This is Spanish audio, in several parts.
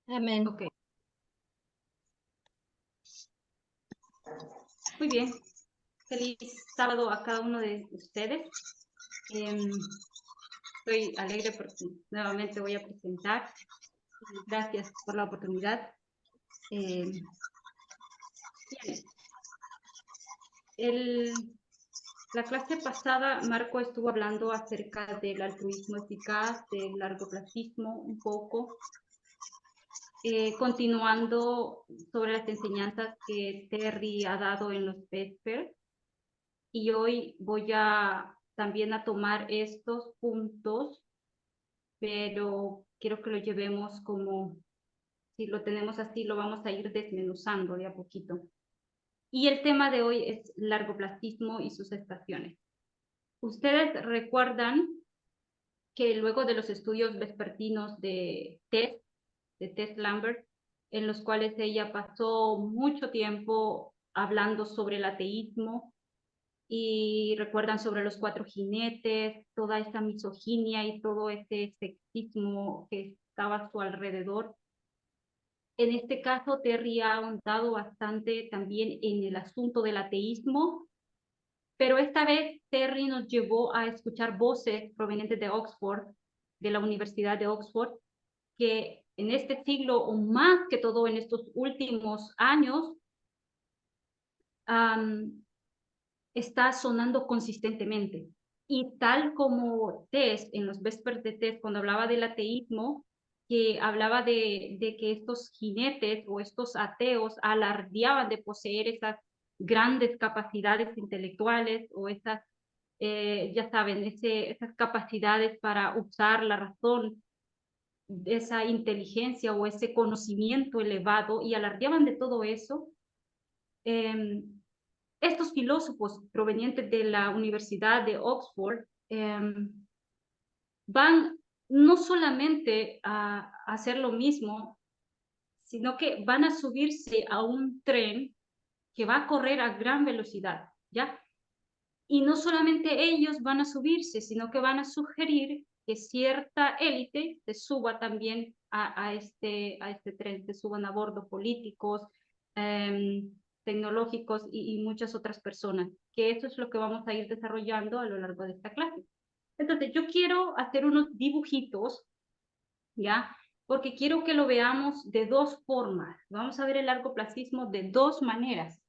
Amén. Ok, muy bien. Feliz sábado a cada uno de ustedes. Estoy alegre porque nuevamente voy a presentar. Gracias por la oportunidad. Bien. La clase pasada, Marco estuvo hablando acerca del altruismo eficaz, del largoplacismo un poco, continuando sobre las enseñanzas que Terry ha dado en los Vespers. Y hoy voy también a tomar estos puntos, pero quiero que lo llevemos como, si lo tenemos así, lo vamos a ir desmenuzando de a poquito. Y el tema de hoy es largoplacismo y sus estaciones. Ustedes recuerdan que luego de los estudios vespertinos de Tess Lambert, en los cuales ella pasó mucho tiempo hablando sobre el ateísmo, y recuerdan sobre los 4 jinetes, toda esa misoginia y todo ese sexismo que estaba a su alrededor. En este caso, Terry ha ahondado bastante también en el asunto del ateísmo, pero esta vez Terry nos llevó a escuchar voces provenientes de Oxford, de la Universidad de Oxford, que en este siglo, o más que todo en estos últimos años, está sonando consistentemente. Y tal como Tess, en los Vespers de Tess, cuando hablaba del ateísmo, que hablaba de que estos jinetes o estos ateos alardeaban de poseer esas grandes capacidades intelectuales o esas, ya saben, esas capacidades para usar la razón, esa inteligencia o ese conocimiento elevado, y alardeaban de todo eso. Estos filósofos provenientes de la Universidad de Oxford van no solamente a hacer lo mismo, sino que van a subirse a un tren que va a correr a gran velocidad, ¿ya? Y no solamente ellos van a subirse, sino que van a sugerir que cierta élite se suba también a este tren, se suban a bordo políticos, tecnológicos y muchas otras personas, que eso es lo que vamos a ir desarrollando a lo largo de esta clase. Entonces, yo quiero hacer unos dibujitos, ¿ya? Porque quiero que lo veamos de dos formas. Vamos a ver el largoplacismo de dos maneras.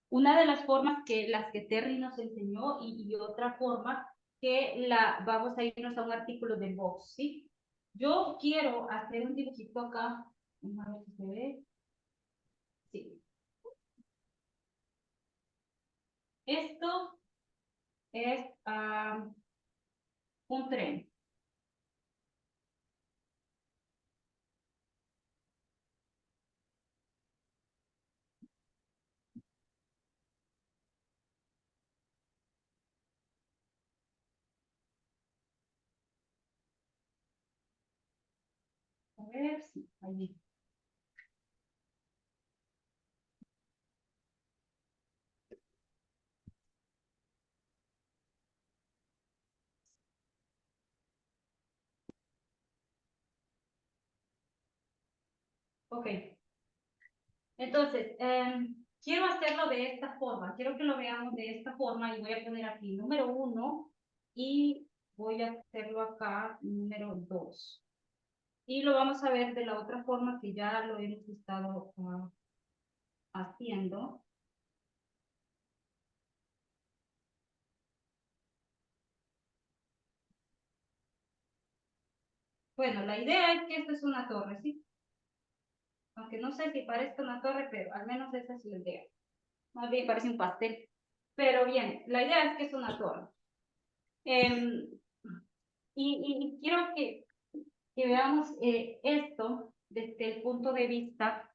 Una de las formas que las que Terry nos enseñó y otra forma que vamos a irnos a un artículo de Vox, ¿sí? Yo quiero hacer un dibujito acá. Vamos a ver si se ve. Sí. Esto es un tren. A ver si ahí. Ok. Entonces, quiero hacerlo de esta forma. Quiero que lo veamos de esta forma y voy a poner aquí número 1 y voy a hacerlo acá número 2. Y lo vamos a ver de la otra forma que ya lo hemos estado haciendo. Bueno, la idea es que esta es una torre, ¿sí? Aunque no sé si parezca una torre, pero al menos esa es la idea. Más bien parece un pastel. Pero bien, la idea es que es una torre. Y quiero que veamos esto desde el punto de vista,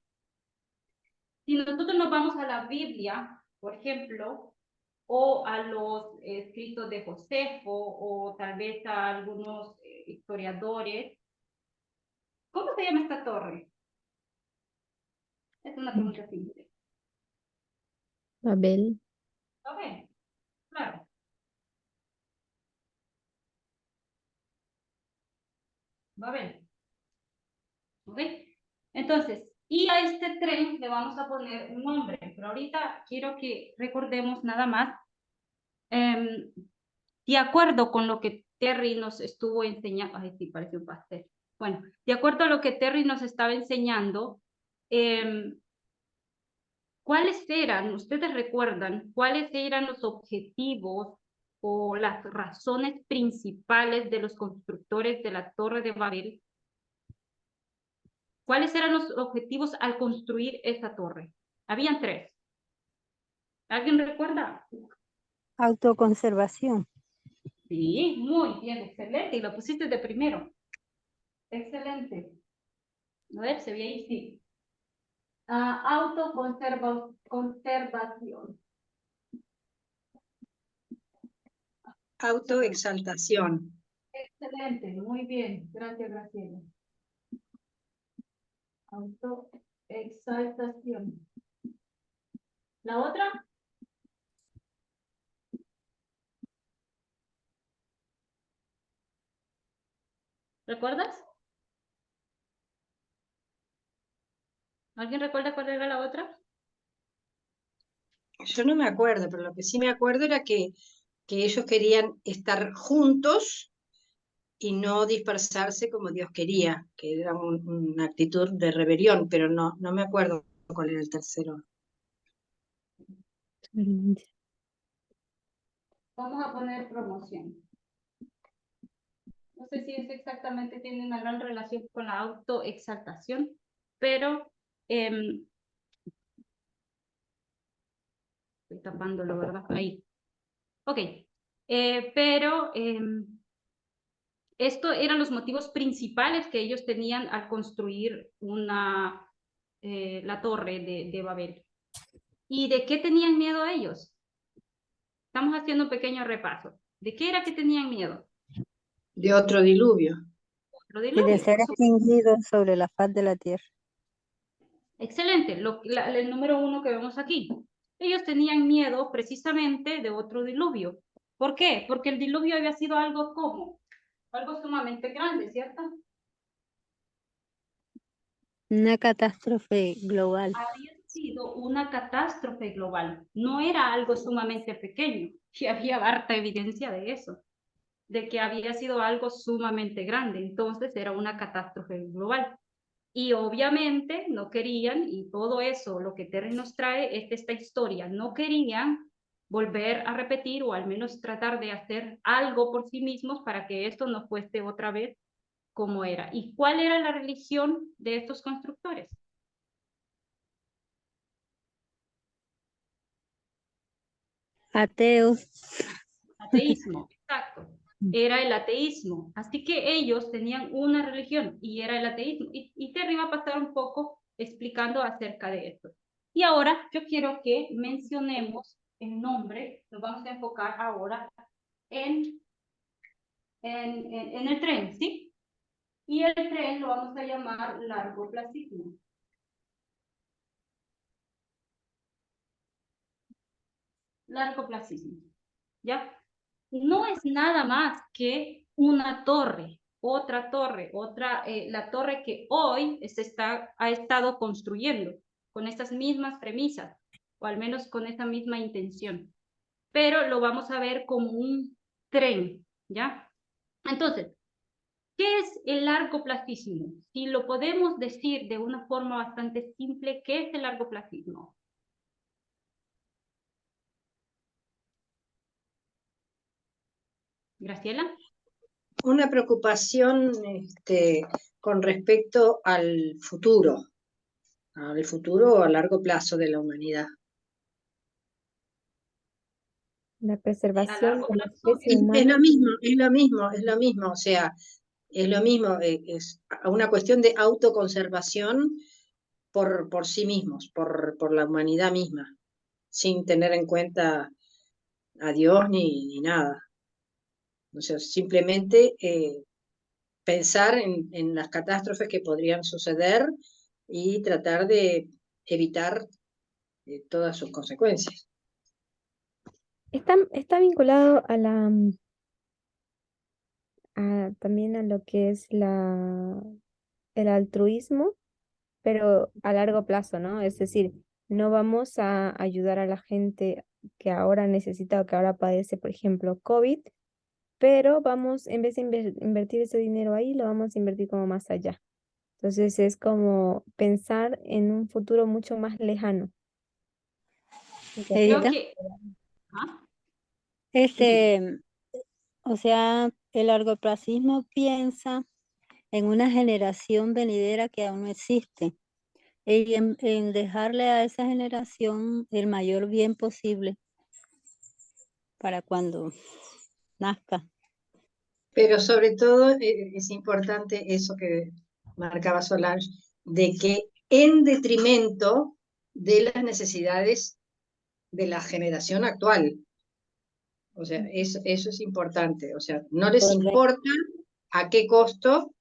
si nosotros nos vamos a la Biblia, por ejemplo, o a los escritos de Josefo, o tal vez a algunos historiadores, ¿cómo se llama esta torre? Es una pregunta simple. Babel. Ok, claro. Babel. ¿Ok? Entonces, y a este tren le vamos a poner un nombre, pero ahorita quiero que recordemos nada más, de acuerdo con lo que Terry nos estuvo enseñando, ay, sí, parece un pastel. Bueno, de acuerdo a lo que Terry nos estaba enseñando, ¿cuáles eran, ustedes recuerdan, cuáles eran los objetivos o las razones principales de los constructores de la Torre de Babel? ¿Cuáles eran los objetivos al construir esa torre? Habían tres. ¿Alguien recuerda? Autoconservación. Sí, muy bien, excelente. Y lo pusiste de primero. Excelente. A ver, se ve ahí, sí. Conservación. Autoexaltación. Excelente, muy bien. Gracias, Graciela. Autoexaltación. ¿La otra? ¿Recuerdas? ¿Alguien recuerda cuál era la otra? Yo no me acuerdo, pero lo que sí me acuerdo era que ellos querían estar juntos y no dispersarse como Dios quería, que era una actitud de rebelión, pero no me acuerdo cuál era el tercero. Vamos a poner promoción. No sé si es exactamente, tiene una gran relación con la autoexaltación, pero estoy tapándolo, ¿verdad? Ahí. Ok. Pero esto eran los motivos principales que ellos tenían al construir la torre de Babel. ¿Y de qué tenían miedo ellos? Estamos haciendo un pequeño repaso. ¿De qué era que tenían miedo? De otro diluvio. Otro Y de diluvio. ser extinguido sobre la faz de la tierra. Excelente, el número 1 que vemos aquí. Ellos tenían miedo precisamente de otro diluvio. ¿Por qué? Porque el diluvio había sido algo como, algo sumamente grande, ¿cierto? Una catástrofe global. Había sido una catástrofe global, no era algo sumamente pequeño, y había harta evidencia de eso, de que había sido algo sumamente grande, entonces era una catástrofe global. Y obviamente no querían, y todo eso, lo que Terry nos trae es esta historia, no querían volver a repetir o al menos tratar de hacer algo por sí mismos para que esto no fuese otra vez como era. ¿Y cuál era la religión de estos constructores? Ateos. Ateísmo, exacto. Era el ateísmo. Así que ellos tenían una religión y era el ateísmo. Y Terry va a pasar un poco explicando acerca de esto. Y ahora yo quiero que mencionemos el nombre, nos vamos a enfocar ahora en, en el tren, ¿sí? Y el tren lo vamos a llamar largoplacismo. Largoplacismo, ¿ya? No es nada más que una torre, la torre que hoy ha estado construyendo con estas mismas premisas, o al menos con esa misma intención. Pero lo vamos a ver como un tren, ¿ya? Entonces, ¿qué es el largoplacismo? Si lo podemos decir de una forma bastante simple, ¿qué es el largoplacismo? Graciela. Una preocupación con respecto al futuro o a largo plazo de la humanidad. La A preservación largo de la plazo. especie Es humana. lo mismo, o sea, es lo mismo, es una cuestión de autoconservación por sí mismos, por la humanidad misma, sin tener en cuenta a Dios ni nada. O sea, simplemente pensar en las catástrofes que podrían suceder y tratar de evitar todas sus consecuencias. Está vinculado a también a lo que es el altruismo, pero a largo plazo, ¿no? Es decir, no vamos a ayudar a la gente que ahora necesita o que ahora padece, por ejemplo, COVID, pero vamos, en vez de invertir ese dinero ahí, lo vamos a invertir como más allá. Entonces es como pensar en un futuro mucho más lejano. Creo Edita, que... ¿Ah? o sea, el largoplacismo piensa en una generación venidera que aún no existe y en dejarle a esa generación el mayor bien posible para cuando nazca. Pero sobre todo es importante eso que marcaba Solange, de que en detrimento de las necesidades de la generación actual. O sea, eso es importante. O sea, no les Correcto. importa a qué costo,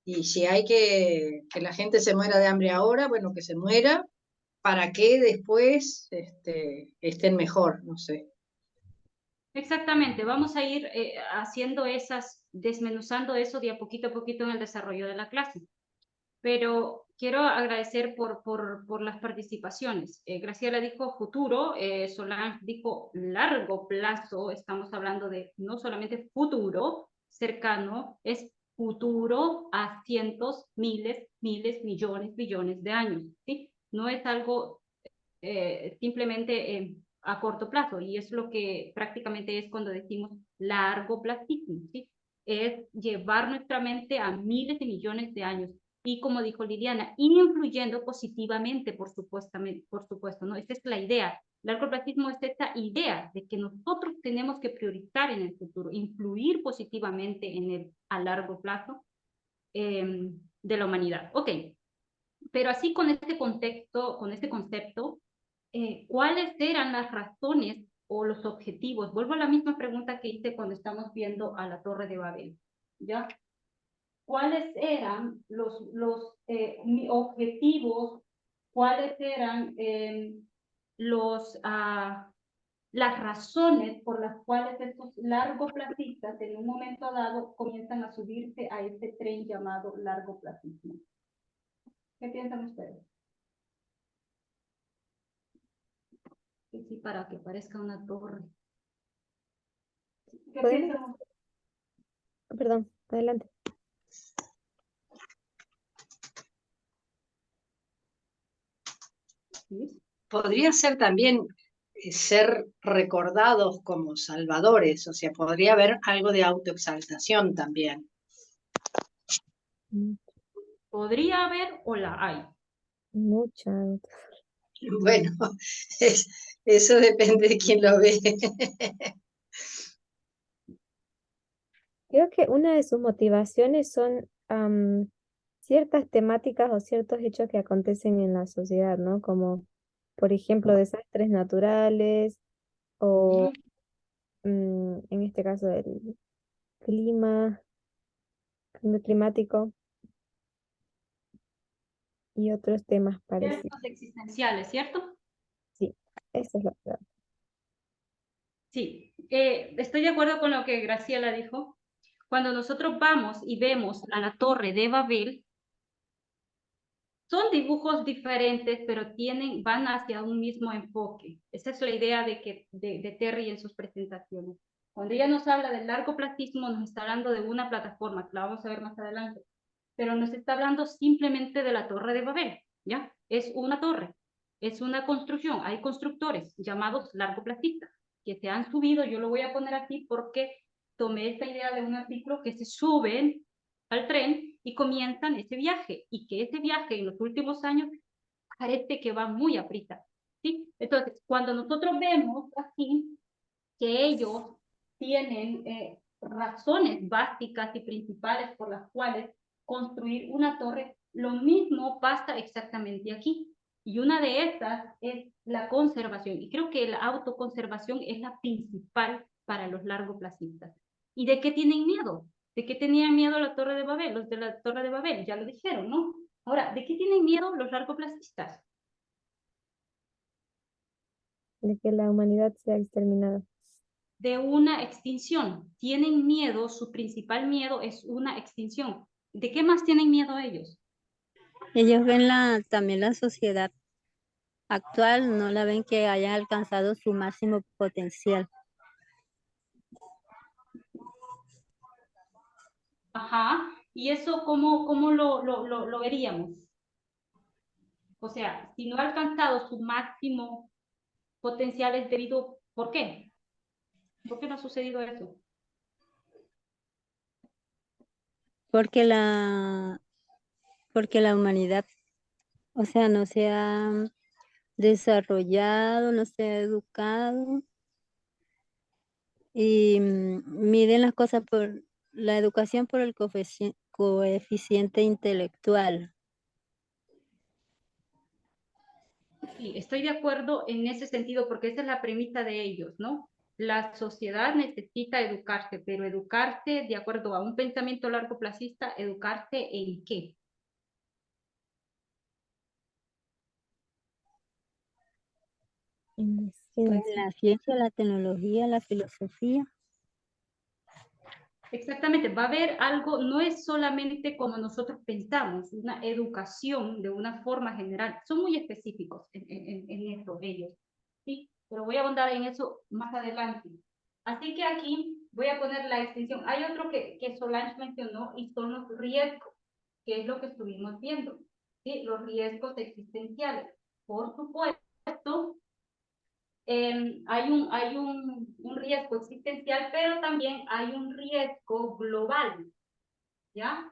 y si hay que la gente se muera de hambre ahora, bueno, que se muera, para que después estén mejor, no sé. Exactamente, vamos a ir haciendo desmenuzando eso de a poquito en el desarrollo de la clase. Pero quiero agradecer por las participaciones. Graciela dijo futuro, Solange dijo largo plazo, estamos hablando de no solamente futuro cercano, es futuro a cientos, miles, millones, billones de años, ¿sí? No es algo simplemente a corto plazo, y es lo que prácticamente es cuando decimos largo placismo, ¿sí? Es llevar nuestra mente a miles de millones de años, y como dijo Liliana, influyendo positivamente, por supuesto, ¿no? Esa es la idea. Largo placismo es esta idea de que nosotros tenemos que priorizar en el futuro, influir positivamente a largo plazo de la humanidad. Ok, pero así con este contexto, con este concepto, ¿cuáles eran las razones o los objetivos? Vuelvo a la misma pregunta que hice cuando estamos viendo a la Torre de Babel, ¿ya? ¿Cuáles eran los objetivos? ¿Cuáles eran las razones por las cuales estos largoplacistas en un momento dado comienzan a subirse a este tren llamado largoplacismo? ¿Qué piensan ustedes? Sí, para que parezca una torre. ¿Qué ¿Podemos? piensan? Perdón, adelante. ¿Sí? Podría ser también ser recordados como salvadores, o sea, podría haber algo de autoexaltación también. ¿Podría haber o la hay? Mucha. Bueno, eso depende de quién lo ve. Creo que una de sus motivaciones son ciertas temáticas o ciertos hechos que acontecen en la sociedad, ¿no? Como, por ejemplo, desastres naturales o, en este caso, el cambio climático y otros temas parecidos. Ciertos existenciales, ¿cierto? Sí, eso es lo que... Sí, estoy de acuerdo con lo que Graciela dijo. Cuando nosotros vamos y vemos a la Torre de Babel, son dibujos diferentes, pero van hacia un mismo enfoque. Esa es la idea de Terry en sus presentaciones. Cuando ella nos habla del largoplacismo, nos está hablando de una plataforma, que la vamos a ver más adelante, pero nos está hablando simplemente de la Torre de Babel, ¿ya? Es una torre, es una construcción. Hay constructores llamados largoplacistas que se han subido, yo lo voy a poner aquí porque tomé esta idea de un artículo, que se suben al tren y comienzan ese viaje, y que ese viaje en los últimos años parece que va muy a prisa, ¿sí? Entonces, cuando nosotros vemos aquí que ellos tienen razones básicas y principales por las cuales construir una torre, lo mismo pasa exactamente aquí. Y una de estas es la conservación. Y creo que la autoconservación es la principal para los largoplacistas. ¿Y de qué tienen miedo? ¿De qué tenían miedo la Torre de Babel? Los de la Torre de Babel, ya lo dijeron, ¿no? Ahora, ¿de qué tienen miedo los largoplacistas? De que la humanidad sea exterminada. De una extinción. Tienen miedo, su principal miedo es una extinción. ¿De qué más tienen miedo ellos? Ellos ven también la sociedad actual, no la ven que hayan alcanzado su máximo potencial. Ajá. ¿Y eso cómo lo veríamos? O sea, si no ha alcanzado su máximo potencial es debido, ¿por qué? ¿Por qué no ha sucedido eso? Porque porque la humanidad, o sea, no se ha desarrollado, no se ha educado y miden las cosas por la educación por el coeficiente intelectual. Sí, estoy de acuerdo en ese sentido porque esa es la premisa de ellos, ¿no? La sociedad necesita educarse, pero educarse de acuerdo a un pensamiento largo plazista, ¿educarse en qué? En la Pues ciencia. la ciencia, la tecnología, la filosofía. Exactamente, va a haber algo, no es solamente como nosotros pensamos, una educación de una forma general, son muy específicos en eso ellos, ¿sí? Pero voy a abundar en eso más adelante. Así que aquí voy a poner la extensión. Hay otro que Solange mencionó y son los riesgos, que es lo que estuvimos viendo, ¿sí? Los riesgos existenciales. Por supuesto, hay un riesgo existencial, pero también hay un riesgo global, ¿ya?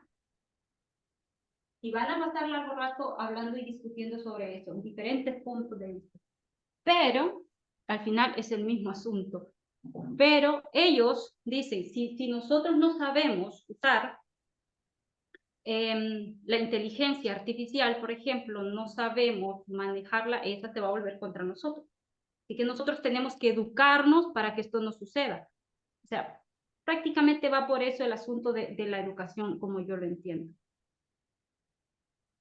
Y van a pasar largo rato hablando y discutiendo sobre eso, en diferentes puntos de vista. Pero, al final es el mismo asunto. Pero ellos dicen, si nosotros no sabemos usar la inteligencia artificial, por ejemplo, no sabemos manejarla, esa se va a volver contra nosotros. Así que nosotros tenemos que educarnos para que esto no suceda. O sea, prácticamente va por eso el asunto de la educación, como yo lo entiendo.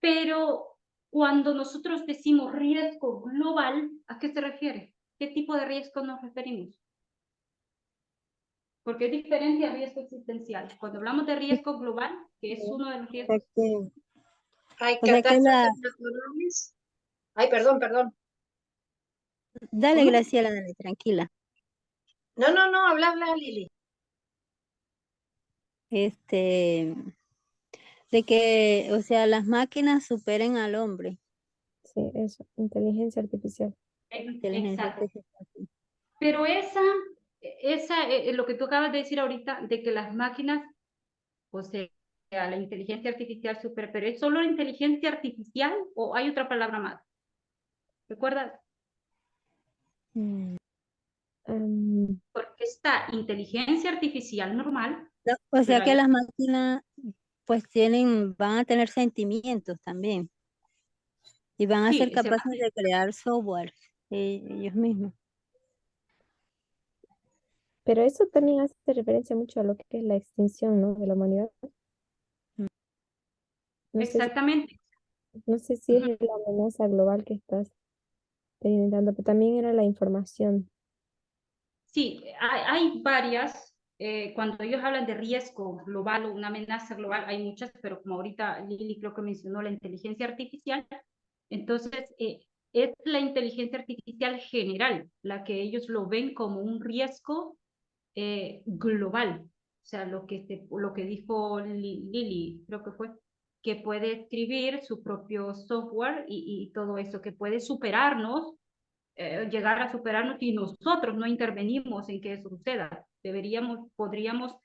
Pero cuando nosotros decimos riesgo global, ¿a qué se refiere? ¿Qué tipo de riesgo nos referimos? Porque es diferente al riesgo existencial. Cuando hablamos de riesgo global, que es uno de los O riesgos. sea que, Hay o sea que catástrofes naturales. Ay, perdón. dale, ¿Cómo? Graciela, dale, tranquila. No, habla, Lili. Este, de que, o sea, las máquinas superen al hombre. Sí, eso, inteligencia artificial. Inteligencia Exacto. artificial. Pero lo que tú acabas de decir ahorita, de que las máquinas, o sea, la inteligencia artificial super, pero ¿es solo inteligencia artificial o hay otra palabra más? ¿Recuerdas? Mm. Porque está inteligencia artificial normal, No, o sea pero que hay, las máquinas pues van a tener sentimientos también y van a ser sí, capaces de crear software ellos mismos. Pero eso también hace referencia mucho a lo que es la extinción, ¿no? De la humanidad. Mm. No sé, exactamente. no sé si es la amenaza global que estás teniendo, pero también era la información. Sí, hay varias, cuando ellos hablan de riesgo global o una amenaza global, hay muchas, pero como ahorita Lili creo que mencionó la inteligencia artificial, entonces es la inteligencia artificial general, la que ellos lo ven como un riesgo global. O sea, lo que dijo Lili, creo que fue, que puede escribir su propio software y todo eso, que puede superarnos, llegar a superarnos y nosotros no intervenimos en que eso suceda. Podríamos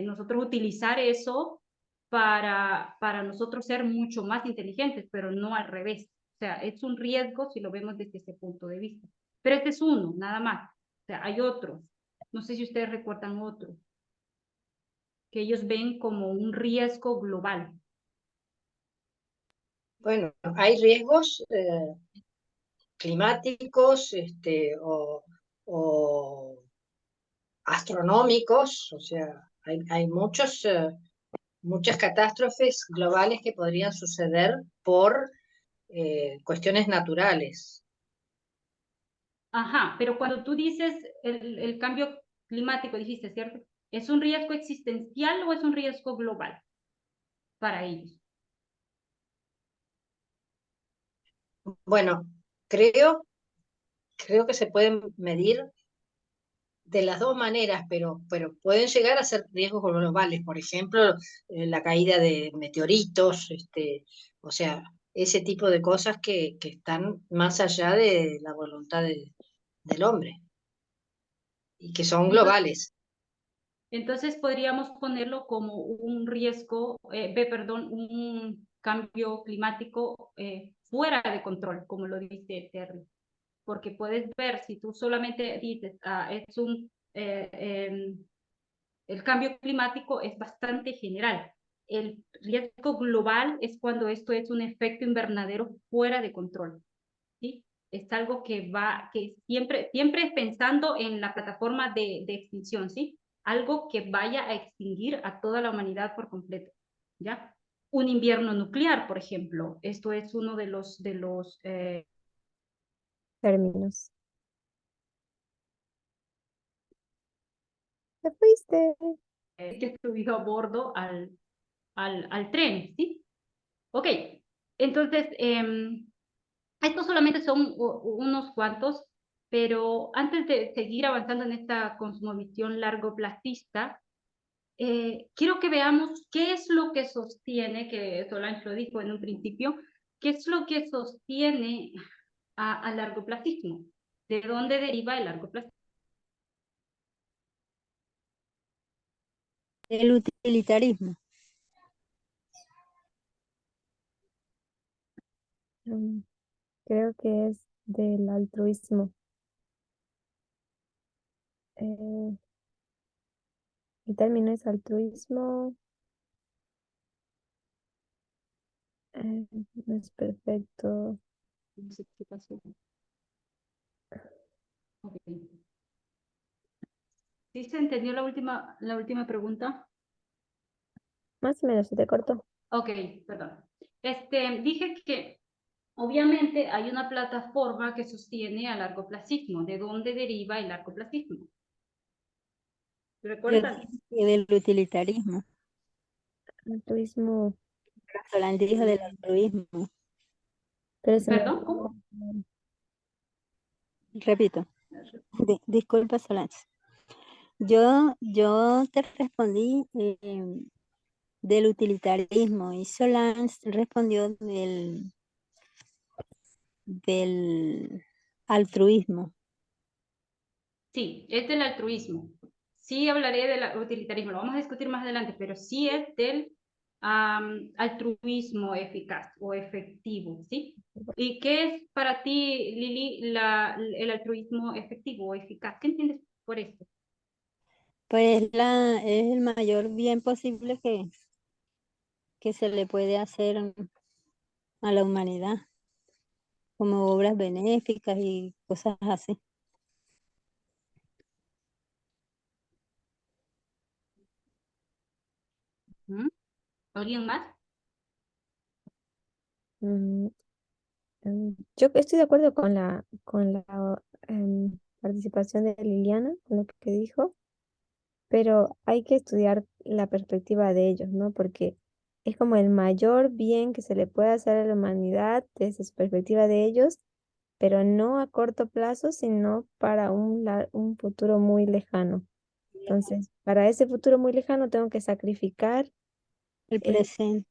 nosotros utilizar eso para nosotros ser mucho más inteligentes, pero no al revés. O sea, es un riesgo si lo vemos desde ese punto de vista. Pero este es uno, nada más. O sea, hay otros. No sé si ustedes recuerdan otros que ellos ven como un riesgo global. Bueno, hay riesgos climáticos o astronómicos, o sea, hay muchas catástrofes globales que podrían suceder por cuestiones naturales. Ajá, pero cuando tú dices el cambio climático, dijiste, ¿cierto? ¿Es un riesgo existencial o es un riesgo global para ellos? Bueno, creo que se pueden medir de las dos maneras, pero pueden llegar a ser riesgos globales, por ejemplo, la caída de meteoritos, o sea, ese tipo de cosas que están más allá de la voluntad del hombre y que son Entonces, globales. entonces podríamos ponerlo como un riesgo, perdón, un cambio climático fuera de control, como lo dice Terry. Porque puedes ver, si tú solamente dices, es el cambio climático es bastante general. El riesgo global es cuando esto es un efecto invernadero fuera de control, ¿sí? Es algo que siempre es pensando en la plataforma de extinción, ¿sí? Algo que vaya a extinguir a toda la humanidad por completo, ¿ya? Un invierno nuclear, por ejemplo, esto es uno de los Términos. ¿Te fuiste? que subido a bordo al tren, ¿sí? Ok, entonces, estos solamente son unos cuantos, pero antes de seguir avanzando en esta cosmovisión largoplacista, quiero que veamos qué es lo que sostiene, que Solange lo dijo en un principio, qué es lo que sostiene al largoplacismo, de dónde deriva el largoplacismo. El utilitarismo. Mm, Creo que es del altruismo. Eh, el término es altruismo. No es perfecto. No sé qué pasó. Okay. ¿Sí se entendió la última pregunta? Más o menos se te cortó. Ok, perdón. Dije que obviamente hay una plataforma que sostiene al largoplacismo. ¿De dónde deriva el largoplacismo? Yo ¿Recuerdan? dije que del utilitarismo. Altruismo. Solange dijo del altruismo. Pero se me ¿Perdón? olvidó. ¿Cómo? Repito, disculpa Solange. Yo te respondí del utilitarismo y Solange respondió del altruismo. Sí, es del altruismo. Sí hablaré del utilitarismo, lo vamos a discutir más adelante, pero sí es del altruismo eficaz o efectivo, ¿sí? ¿Y qué es para ti, Lili, el altruismo efectivo o eficaz? ¿Qué entiendes por esto? Pues es el mayor bien posible que se le puede hacer a la humanidad, como obras benéficas y cosas así. ¿Mm? ¿Alguien más? Mm, Yo estoy de acuerdo con la participación de Liliana, con lo que dijo, pero hay que estudiar la perspectiva de ellos, ¿no? Porque es como el mayor bien que se le puede hacer a la humanidad desde su perspectiva de ellos, pero no a corto plazo, sino para un futuro muy lejano. Entonces, para ese futuro muy lejano tengo que sacrificar El el presente.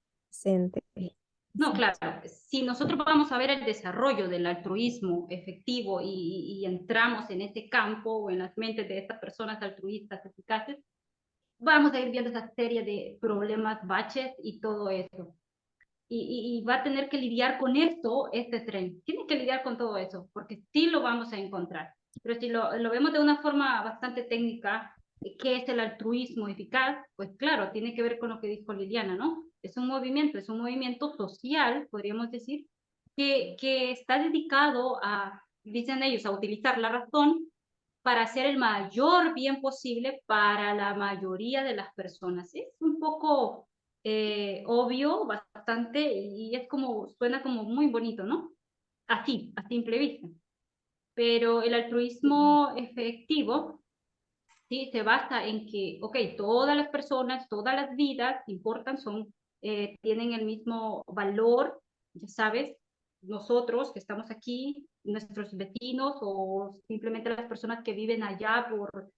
No, presente. claro, Exacto. si nosotros vamos a ver el desarrollo del altruismo efectivo y entramos en ese campo o en las mentes de estas personas altruistas eficaces, vamos a ir viendo esa serie de problemas, baches y todo eso. Y va a tener que lidiar con esto este tren. Tiene que lidiar con todo eso, porque sí lo vamos a encontrar. Pero si lo vemos de una forma bastante técnica, ¿qué es el altruismo eficaz? Pues claro, tiene que ver con lo que dijo Liliana, ¿no? Es un movimiento social, podríamos decir, que está dedicado a, dicen ellos, a utilizar la razón para hacer el mayor bien posible para la mayoría de las personas. Es un poco obvio, bastante, y es como, suena como muy bonito, ¿no? Así, a simple vista. Pero el altruismo efectivo, ¿sí? Se basa en que, ok, todas las personas, todas las vidas importan, tienen el mismo valor, ya sabes, nosotros que estamos aquí, nuestros vecinos o simplemente las personas que viven allá por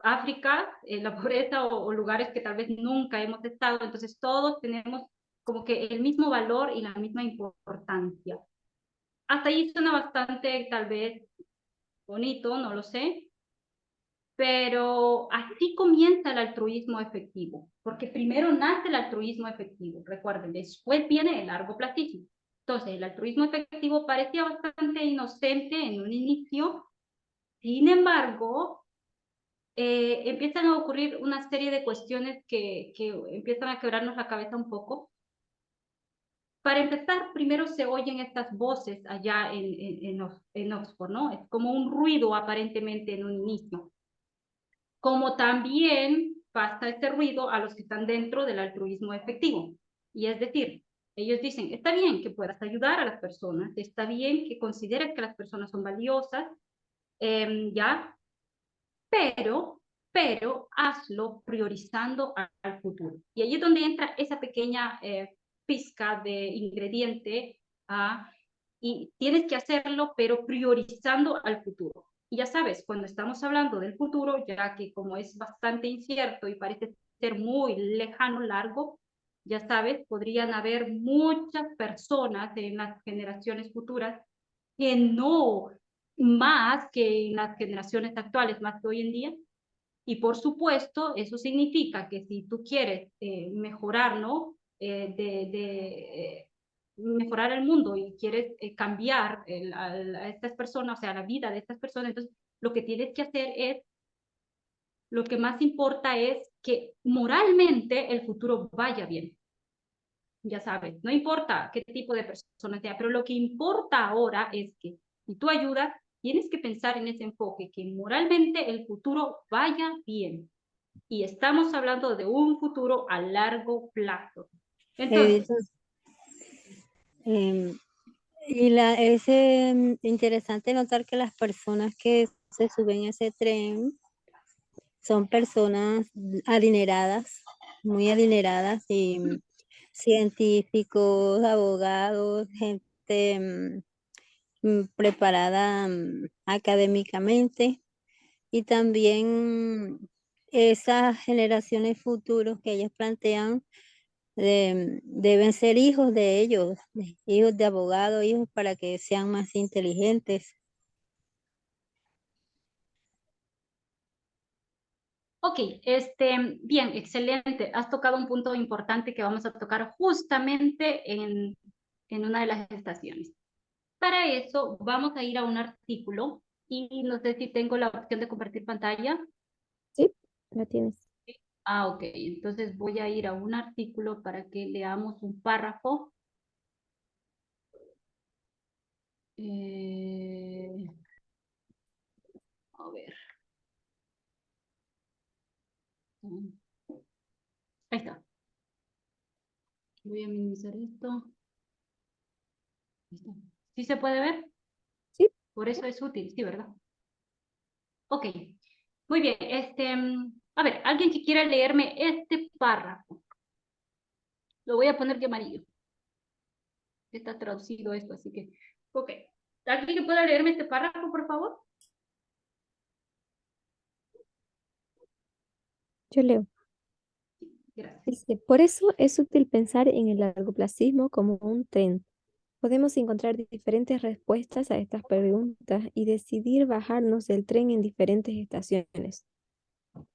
África, la pobreza o lugares que tal vez nunca hemos estado. Entonces todos tenemos como que el mismo valor y la misma importancia. Hasta ahí suena bastante tal vez bonito, no lo sé, pero así comienza el altruismo efectivo, porque primero nace el altruismo efectivo, recuerden, después viene el largoplacismo. Entonces, el altruismo efectivo parecía bastante inocente en un inicio, sin embargo, empiezan a ocurrir una serie de cuestiones que empiezan a quebrarnos la cabeza un poco. Para empezar, primero se oyen estas voces allá en Oxford, ¿no? Es como un ruido aparentemente en un inicio. Como también pasa este ruido a los que están dentro del altruismo efectivo. Y es decir, ellos dicen, está bien que puedas ayudar a las personas, está bien que consideres que las personas son valiosas, ¿ya? Pero hazlo priorizando al futuro. Y ahí es donde entra esa pequeña pizca de ingrediente, y tienes que hacerlo, pero priorizando al futuro. Y ya sabes, cuando estamos hablando del futuro, ya que como es bastante incierto y parece ser muy lejano, largo, ya sabes, podrían haber muchas personas en las generaciones futuras que no, más que en las generaciones actuales, más que hoy en día. Y por supuesto, eso significa que si tú quieres mejorar, ¿no? Mejorar el mundo y quieres cambiar a estas personas, o sea, la vida de estas personas, entonces lo que tienes que hacer es, lo que más importa es que moralmente el futuro vaya bien. Ya sabes, no importa qué tipo de persona sea, pero lo que importa ahora es que si tú ayudas, tienes que pensar en ese enfoque, que moralmente el futuro vaya bien. Y estamos hablando de un futuro a largo plazo. Entonces, Em, es interesante notar que las personas que se suben a ese tren son personas adineradas, muy adineradas, y científicos, abogados, gente preparada académicamente, y también esas generaciones futuras que ellos plantean deben ser hijos de ellos, hijos de abogados, hijos para que sean más inteligentes. ok, bien, excelente. Has tocado un punto importante que vamos a tocar justamente en una de las estaciones. Para eso vamos a ir a un artículo y no sé si tengo la opción de compartir pantalla. Sí, la tienes. Ok, entonces voy a ir a un artículo para que leamos un párrafo. A ver. Ahí está. Voy a minimizar esto. Ahí está. ¿Sí se puede ver? Sí. Por eso es útil, sí, ¿verdad? Ok. Muy bien. A ver, alguien que quiera leerme este párrafo. Lo voy a poner de amarillo. Está traducido esto, así que... Ok. ¿Alguien que pueda leerme este párrafo, por favor? Yo leo. Gracias. Dice, por eso es útil pensar en el largoplacismo como un tren. Podemos encontrar diferentes respuestas a estas preguntas y decidir bajarnos del tren en diferentes estaciones.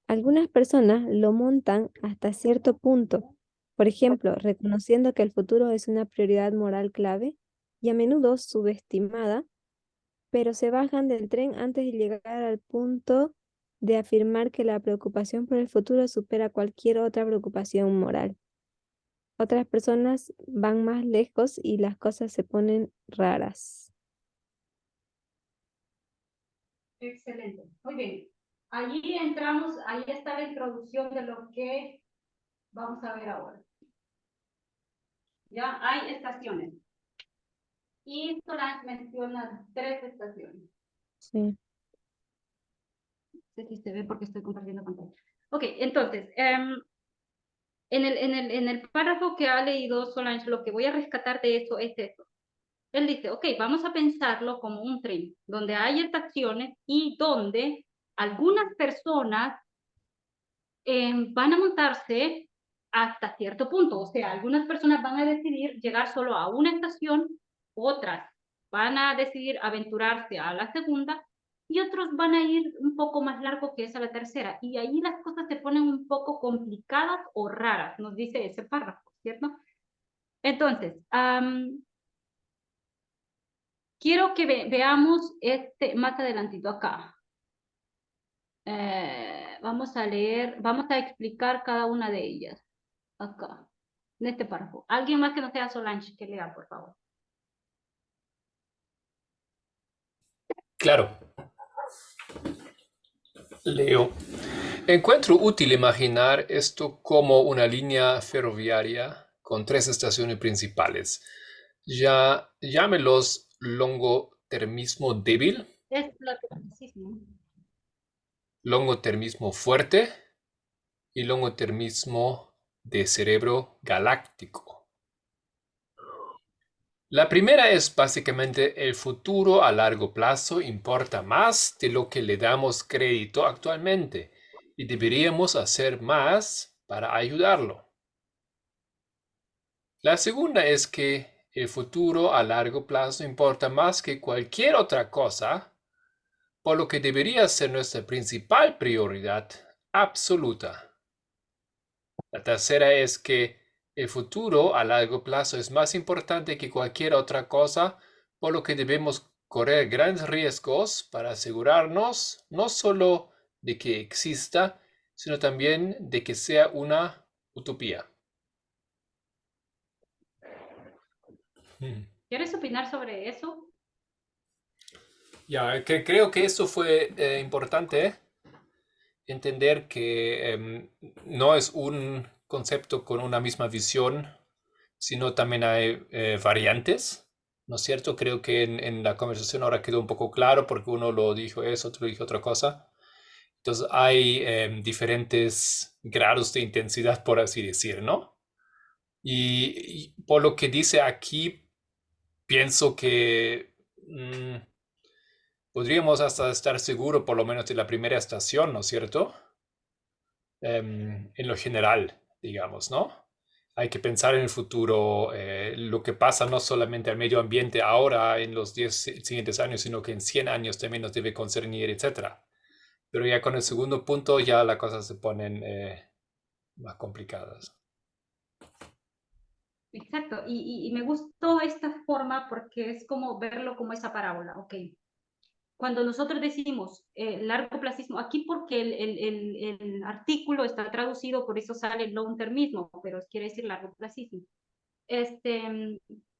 Algunas personas lo montan hasta cierto punto, por ejemplo, reconociendo que el futuro es una prioridad moral clave y a menudo subestimada, pero se bajan del tren antes de llegar al punto de afirmar que la preocupación por el futuro supera cualquier otra preocupación moral. Otras personas van más lejos y las cosas se ponen raras. Excelente. Muy bien. Allí entramos, ahí está la introducción de lo que vamos a ver ahora. Ya hay estaciones. Y Solange menciona 3 estaciones. Sí. No sé si se ve porque estoy compartiendo pantalla. Ok, entonces, en el párrafo que ha leído Solange, lo que voy a rescatar de eso es esto. Él dice, ok, vamos a pensarlo como un tren, donde hay estas acciones y donde algunas personas van a montarse hasta cierto punto. O sea, algunas personas van a decidir llegar solo a una estación, otras van a decidir aventurarse a la segunda y otros van a ir un poco más largo que esa la tercera. Y ahí las cosas se ponen un poco complicadas o raras, nos dice ese párrafo, ¿cierto? Entonces, quiero que veamos este más adelantito acá. Vamos a leer, vamos a explicar cada una de ellas. Acá, en este párrafo. Alguien más que no sea Solange, que lea, por favor. Claro, leo. Encuentro útil imaginar esto como una línea ferroviaria con 3 estaciones principales. Ya llámelos longotermismo débil, Es platonismo. longotermismo fuerte y longotermismo de cerebro galáctico. La primera es básicamente el futuro a largo plazo importa más de lo que le damos crédito actualmente y deberíamos hacer más para ayudarlo. La segunda es que el futuro a largo plazo importa más que cualquier otra cosa, por lo que debería ser nuestra principal prioridad absoluta. La tercera es que el futuro a largo plazo es más importante que cualquier otra cosa, por lo que debemos correr grandes riesgos para asegurarnos no solo de que exista, sino también de que sea una utopía. ¿Quieres opinar sobre eso? Ya, creo que eso fue importante, entender que no es un concepto con una misma visión, sino también hay variantes, ¿no es cierto? Creo que en la conversación ahora quedó un poco claro porque uno lo dijo eso, otro dijo otra cosa. Entonces hay diferentes grados de intensidad, por así decir, ¿no? Y por lo que dice aquí, pienso que podríamos hasta estar seguros, por lo menos de la primera estación, ¿no es cierto? En lo general, digamos, ¿no? Hay que pensar en el futuro, lo que pasa no solamente al medio ambiente ahora en los 10 siguientes años, sino que en 100 años también nos debe concernir, etc. Pero ya con el segundo punto ya las cosas se ponen más complicadas. Exacto, y me gustó esta forma porque es como verlo como esa parábola, ok. Cuando nosotros decimos largo placismo, aquí porque el artículo está traducido, por eso sale long termismo, pero quiere decir largo placismo.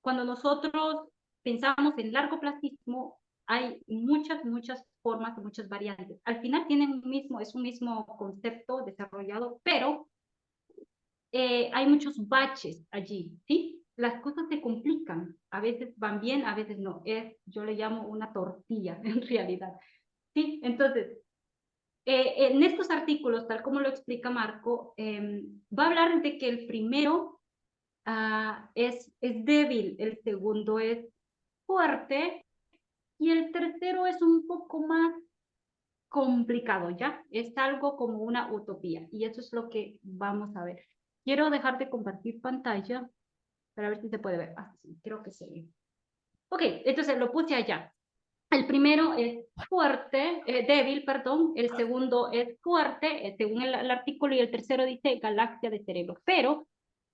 Cuando nosotros pensamos en largo placismo, hay muchas formas, muchas variantes. Al final es un mismo concepto desarrollado, pero hay muchos baches allí, ¿sí? Las cosas se complican, a veces van bien, a veces no. Yo le llamo una tortilla, en realidad, ¿sí? Entonces, en estos artículos, tal como lo explica Marco, va a hablar de que el primero es débil, el segundo es fuerte y el tercero es un poco más complicado, ¿ya? Es algo como una utopía y eso es lo que vamos a ver. Quiero dejar de compartir pantalla para ver si se puede ver. Ah, sí, creo que se ve. Ok, entonces lo puse allá. El primero es fuerte, débil, perdón. El segundo es fuerte, según el artículo, y el tercero dice galaxia de cerebro. Pero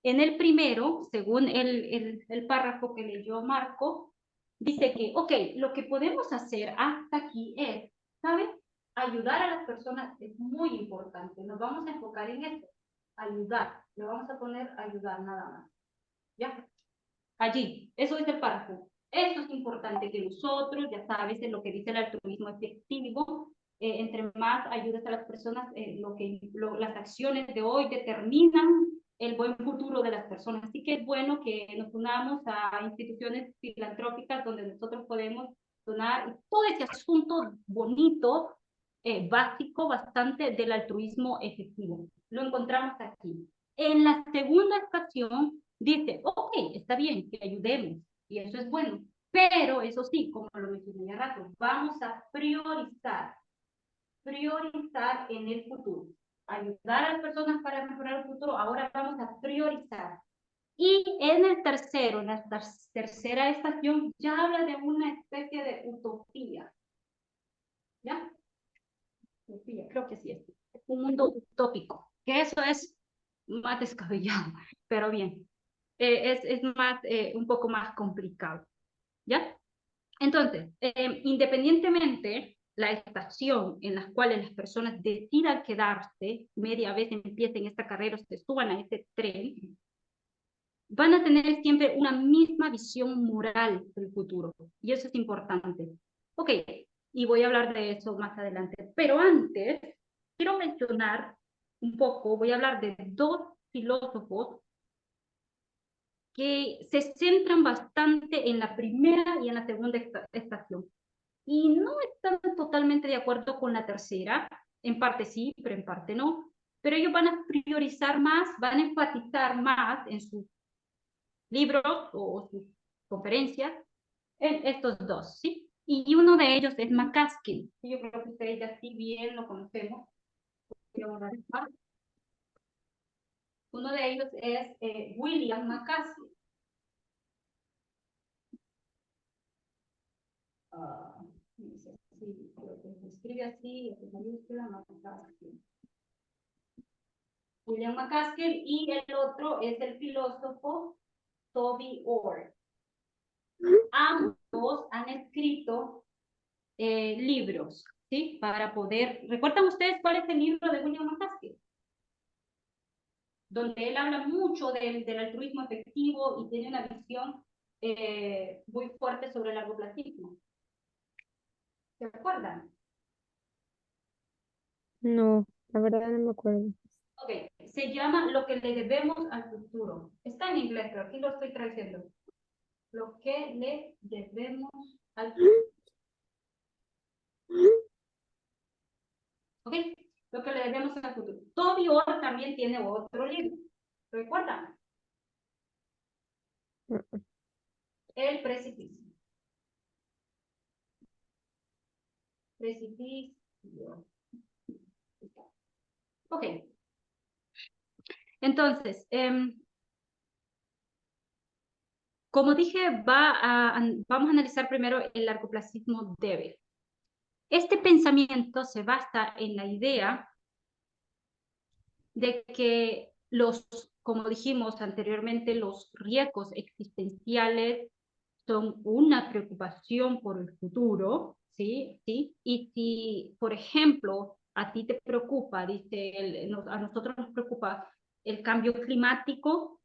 en el primero, según el párrafo que leyó Marco, dice que, ok, lo que podemos hacer hasta aquí es, ¿sabes? Ayudar a las personas es muy importante. Nos vamos a enfocar en eso. Ayudar. Le vamos a poner ayudar nada más. ¿Ya? Allí. Eso es el párrafo. Eso es importante que nosotros, ya sabes, en lo que dice el altruismo efectivo, entre más ayudas a las personas, las acciones de hoy determinan el buen futuro de las personas. Así que es bueno que nos unamos a instituciones filantrópicas donde nosotros podemos donar todo ese asunto bonito, básico, bastante del altruismo efectivo. Lo encontramos aquí. En la segunda estación dice, ok, está bien que ayudemos, y eso es bueno, Pero eso sí, como lo mencioné ya rato, vamos a priorizar en el futuro. Ayudar a las personas para mejorar el futuro, ahora vamos a priorizar. Y en el tercero, en la tercera estación, ya habla de una especie de utopía. ¿Ya? Utopía, creo que sí es. Un mundo utópico, que eso es más descabellado, pero bien. Es más, un poco más complicado. ¿Ya? Entonces, independientemente la estación en la cual las personas decidan quedarse, media vez empiecen esta carrera, se suban a este tren, van a tener siempre una misma visión moral del futuro. Y eso es importante. Ok, y voy a hablar de eso más adelante. Pero antes, quiero mencionar un poco, voy a hablar de dos filósofos que se centran bastante en la primera y en la segunda estación. Y no están totalmente de acuerdo con la tercera, en parte sí, pero en parte no. Pero ellos van a priorizar más, van a enfatizar más en sus libros o sus conferencias en estos dos, ¿sí? Y uno de ellos es McCaskill. Yo creo que ustedes ya sí bien lo conocemos. Uno de ellos es William McCaskill. Sí, se escribe así, es mayúscula, McCaskill. William McCaskill, y el otro es el filósofo Toby Orr. Ambos han escrito libros, ¿sí? Para poder... ¿Recuerdan ustedes cuál es el libro de William McCaskill? Donde él habla mucho del altruismo efectivo y tiene una visión muy fuerte sobre el largoplacismo. ¿Se acuerdan? No, la verdad no me acuerdo. Ok, se llama Lo que le debemos al futuro. Está en inglés, pero aquí lo estoy traduciendo. Lo que le debemos al futuro. ¿Ok? Lo que le debemos al futuro. Toby Orr también tiene otro libro. ¿Recuerdan? El precipicio. Precipicio. Ok. Entonces, como dije, vamos a analizar primero el largoplacismo débil. Este pensamiento se basa en la idea de que como dijimos anteriormente, los riesgos existenciales son una preocupación por el futuro, ¿sí? ¿Sí? Y si, por ejemplo, a ti te preocupa, dice, a nosotros nos preocupa el cambio climático,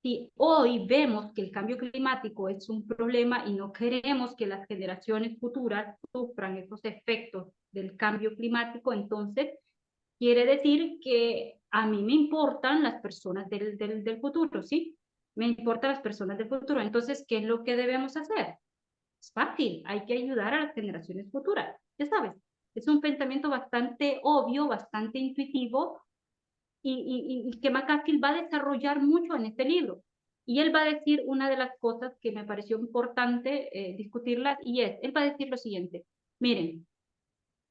si hoy vemos que el cambio climático es un problema y no queremos que las generaciones futuras sufran esos efectos del cambio climático, entonces quiere decir que a mí me importan las personas del futuro, ¿sí? Me importan las personas del futuro. Entonces, ¿qué es lo que debemos hacer? Es fácil, hay que ayudar a las generaciones futuras. Ya sabes, es un pensamiento bastante obvio, bastante intuitivo, y que McCaskill va a desarrollar mucho en este libro. Y él va a decir una de las cosas que me pareció importante discutirlas, y él va a decir lo siguiente: miren,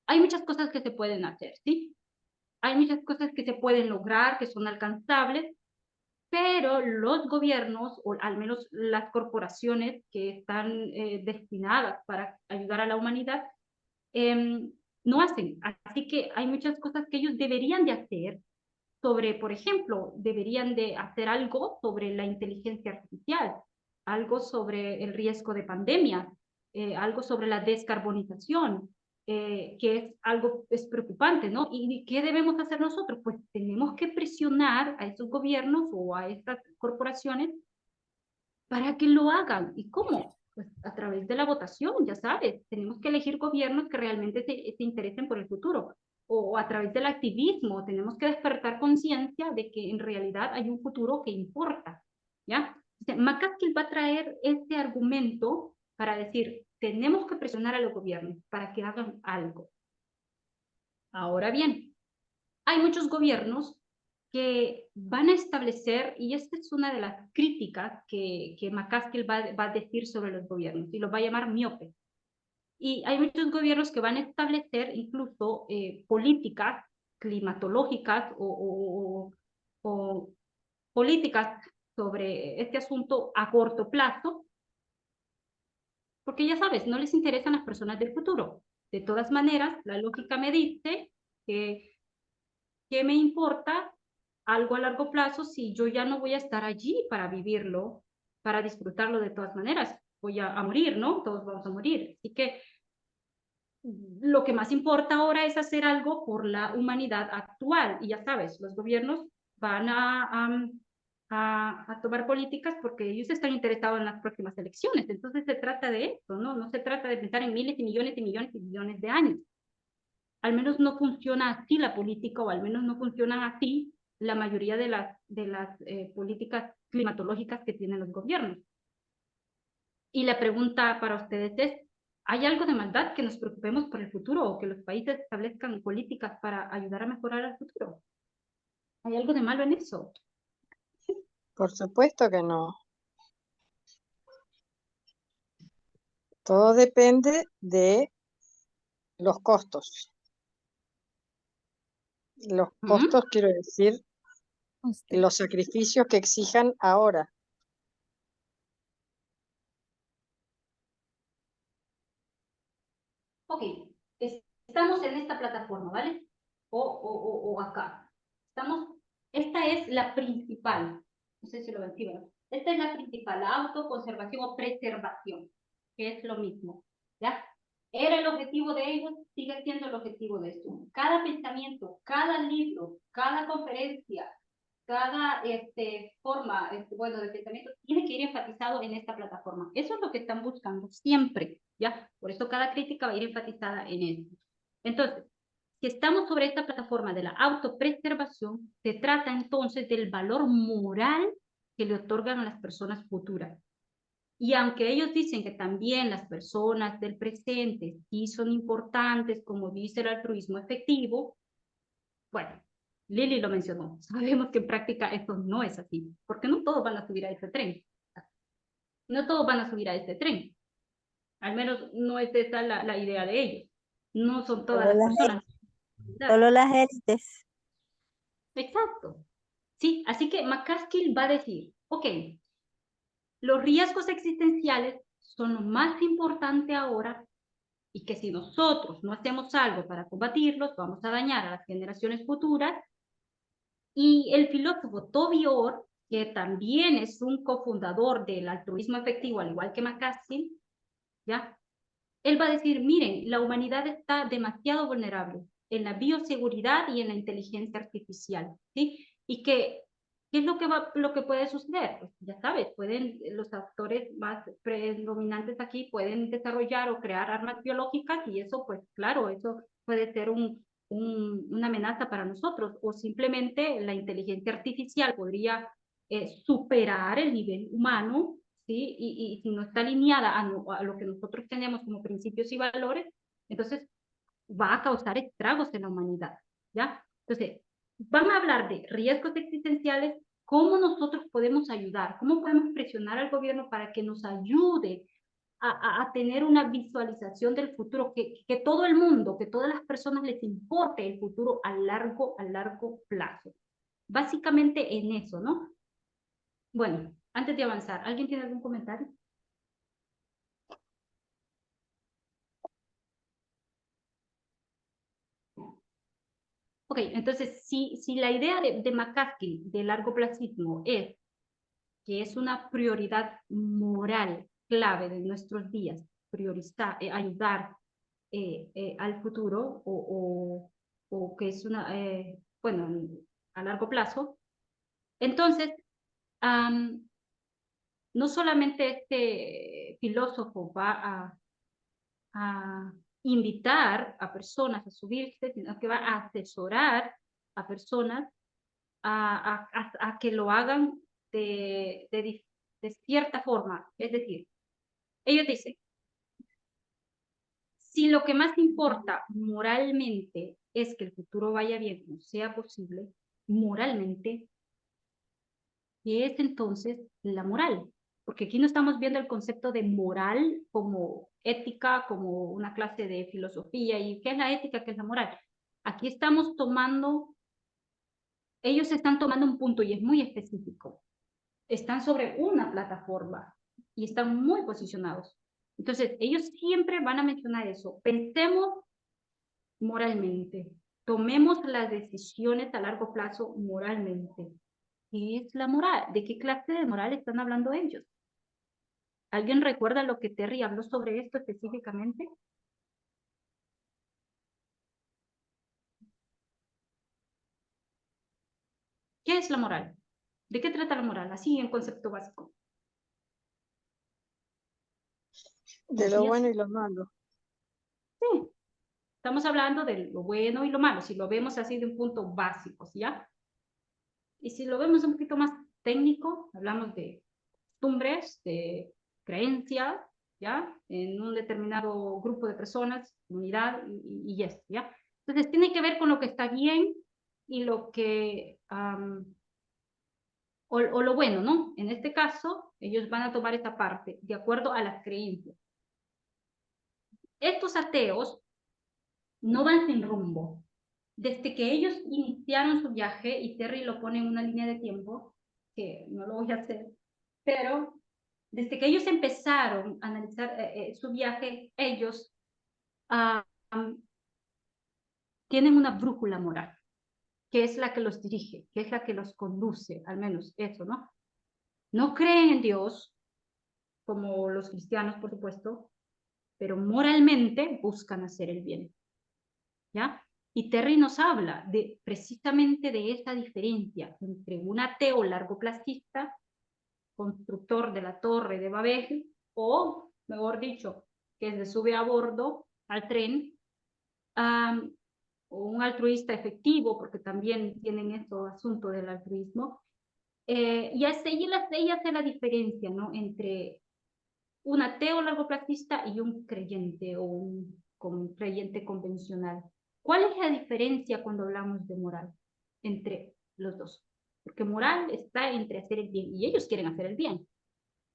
hay muchas cosas que se pueden hacer, ¿sí? Hay muchas cosas que se pueden lograr, que son alcanzables, pero los gobiernos, o al menos las corporaciones que están destinadas para ayudar a la humanidad, no hacen. Así que hay muchas cosas que ellos deberían de hacer sobre, por ejemplo, deberían de hacer algo sobre la inteligencia artificial, algo sobre el riesgo de pandemia, algo sobre la descarbonización, que es preocupante, ¿no? ¿Y qué debemos hacer nosotros? Pues tenemos que presionar a esos gobiernos o a estas corporaciones para que lo hagan. ¿Y cómo? Pues a través de la votación, ya sabes, tenemos que elegir gobiernos que realmente se interesen por el futuro. O a través del activismo, tenemos que despertar conciencia de que en realidad hay un futuro que importa, ¿ya? O sea, McCaskill va a traer este argumento para decir, tenemos que presionar a los gobiernos para que hagan algo. Ahora bien, hay muchos gobiernos que van a establecer, y esta es una de las críticas que McCaskill va a decir sobre los gobiernos, y los va a llamar miope. Y hay muchos gobiernos que van a establecer incluso políticas climatológicas o políticas sobre este asunto a corto plazo, porque ya sabes, no les interesan las personas del futuro. De todas maneras, la lógica me dice que me importa algo a largo plazo si yo ya no voy a estar allí para vivirlo, para disfrutarlo de todas maneras. Voy a morir, ¿no? Todos vamos a morir. Así que lo que más importa ahora es hacer algo por la humanidad actual. Y ya sabes, los gobiernos van a tomar políticas porque ellos están interesados en las próximas elecciones. Entonces se trata de esto, ¿no? No se trata de pensar en miles y millones y millones y millones de años. Al menos no funciona así la política, o al menos no funcionan así la mayoría de las políticas climatológicas que tienen los gobiernos. Y la pregunta para ustedes es, ¿hay algo de maldad que nos preocupemos por el futuro o que los países establezcan políticas para ayudar a mejorar el futuro? ¿Hay algo de malo en eso? Por supuesto que no. Todo depende de los costos. Los costos, quiero decir, los sacrificios que exijan ahora. Ok, estamos en esta plataforma, ¿vale? O acá. Esta es la principal. No sé si lo ven, sí, ¿verdad? Esta es la principal, la autoconservación o preservación, que es lo mismo, ¿ya? Era el objetivo de ellos, sigue siendo el objetivo de esto. Cada pensamiento, cada libro, cada conferencia, cada forma bueno, de pensamiento tiene que ir enfatizado en esta plataforma. Eso es lo que están buscando siempre, ¿ya? Por eso cada crítica va a ir enfatizada en esto. Entonces, si estamos sobre esta plataforma de la autopreservación, se trata entonces del valor moral que le otorgan a las personas futuras. Y aunque ellos dicen que también las personas del presente sí son importantes, como dice el altruismo efectivo, bueno, Lili lo mencionó, sabemos que en práctica esto no es así, porque no todos van a subir a este tren. No todos van a subir a este tren. Al menos no es esa la idea de ellos. No son todas Solo las las, personas. solo las élites. Exacto. Sí, así que McCaskill va a decir, ok, los riesgos existenciales son lo más importante ahora y que si nosotros no hacemos algo para combatirlos, vamos a dañar a las generaciones futuras. Y el filósofo Toby Orr, que también es un cofundador del altruismo efectivo, al igual que McCaskill, ¿ya? Él va a decir, miren, la humanidad está demasiado vulnerable en la bioseguridad y en la inteligencia artificial, ¿sí? Y que, ¿qué es lo que puede suceder? Pues ya sabes, los actores más predominantes aquí pueden desarrollar o crear armas biológicas y eso, pues claro, eso puede ser una amenaza para nosotros, o simplemente la inteligencia artificial podría superar el nivel humano, ¿sí? Y si no está alineada a lo que nosotros tenemos como principios y valores, entonces va a causar estragos en la humanidad, ¿ya? Entonces, van a hablar de riesgos existenciales, cómo nosotros podemos ayudar, cómo podemos presionar al gobierno para que nos ayude a tener una visualización del futuro, que todo el mundo, que todas las personas les importe el futuro a largo plazo. Básicamente en eso, ¿no? Bueno, antes de avanzar, ¿alguien tiene algún comentario? Ok, entonces, si la idea de McCaskill de largo placismo es que es una prioridad moral clave de nuestros días, priorizar, ayudar al futuro o que es bueno, a largo plazo, entonces, no solamente este filósofo va a invitar a personas a subirse, sino que va a asesorar a personas a que lo hagan de cierta forma. Es decir, ellos dicen, si lo que más importa moralmente es que el futuro vaya bien, no sea posible, moralmente, ¿qué es entonces la moral? Porque aquí no estamos viendo el concepto de moral como ética, como una clase de filosofía, y qué es la ética, qué es la moral. Aquí estamos tomando, ellos están tomando un punto y es muy específico. Están sobre una plataforma y están muy posicionados. Entonces, ellos siempre van a mencionar eso. Pensemos moralmente. Tomemos las decisiones a largo plazo moralmente. ¿Qué es la moral? ¿De qué clase de moral están hablando ellos? ¿Alguien recuerda lo que Terry habló sobre esto específicamente? ¿Qué es la moral? ¿De qué trata la moral? Así en concepto básico. De lo bueno y lo malo. Sí, estamos hablando de lo bueno y lo malo, si lo vemos así de un punto básico, ¿ya? Y si lo vemos un poquito más técnico, hablamos de costumbres, de creencias, ¿ya? En un determinado grupo de personas, comunidad y esto, ¿ya? Entonces tiene que ver con lo que está bien y lo que, o lo bueno, ¿no? En este caso, ellos van a tomar esta parte de acuerdo a las creencias. Estos ateos no van sin rumbo. Desde que ellos iniciaron su viaje, y Terry lo pone en una línea de tiempo, que no lo voy a hacer, pero desde que ellos empezaron a analizar su viaje, ellos tienen una brújula moral, que es la que los dirige, que es la que los conduce, al menos eso, ¿no? No creen en Dios, como los cristianos, por supuesto, pero moralmente buscan hacer el bien, ¿ya? Y Terry nos habla de precisamente de esta diferencia entre un ateo largoplacista, constructor de la torre de Babel, o, mejor dicho, que se sube a bordo al tren, o un altruista efectivo, porque también tienen esto asunto del altruismo, y ella hace la diferencia, ¿no? Entre un ateo largoplacista y un creyente o un creyente convencional. ¿Cuál es la diferencia cuando hablamos de moral entre los dos? Porque moral está entre hacer el bien, y ellos quieren hacer el bien.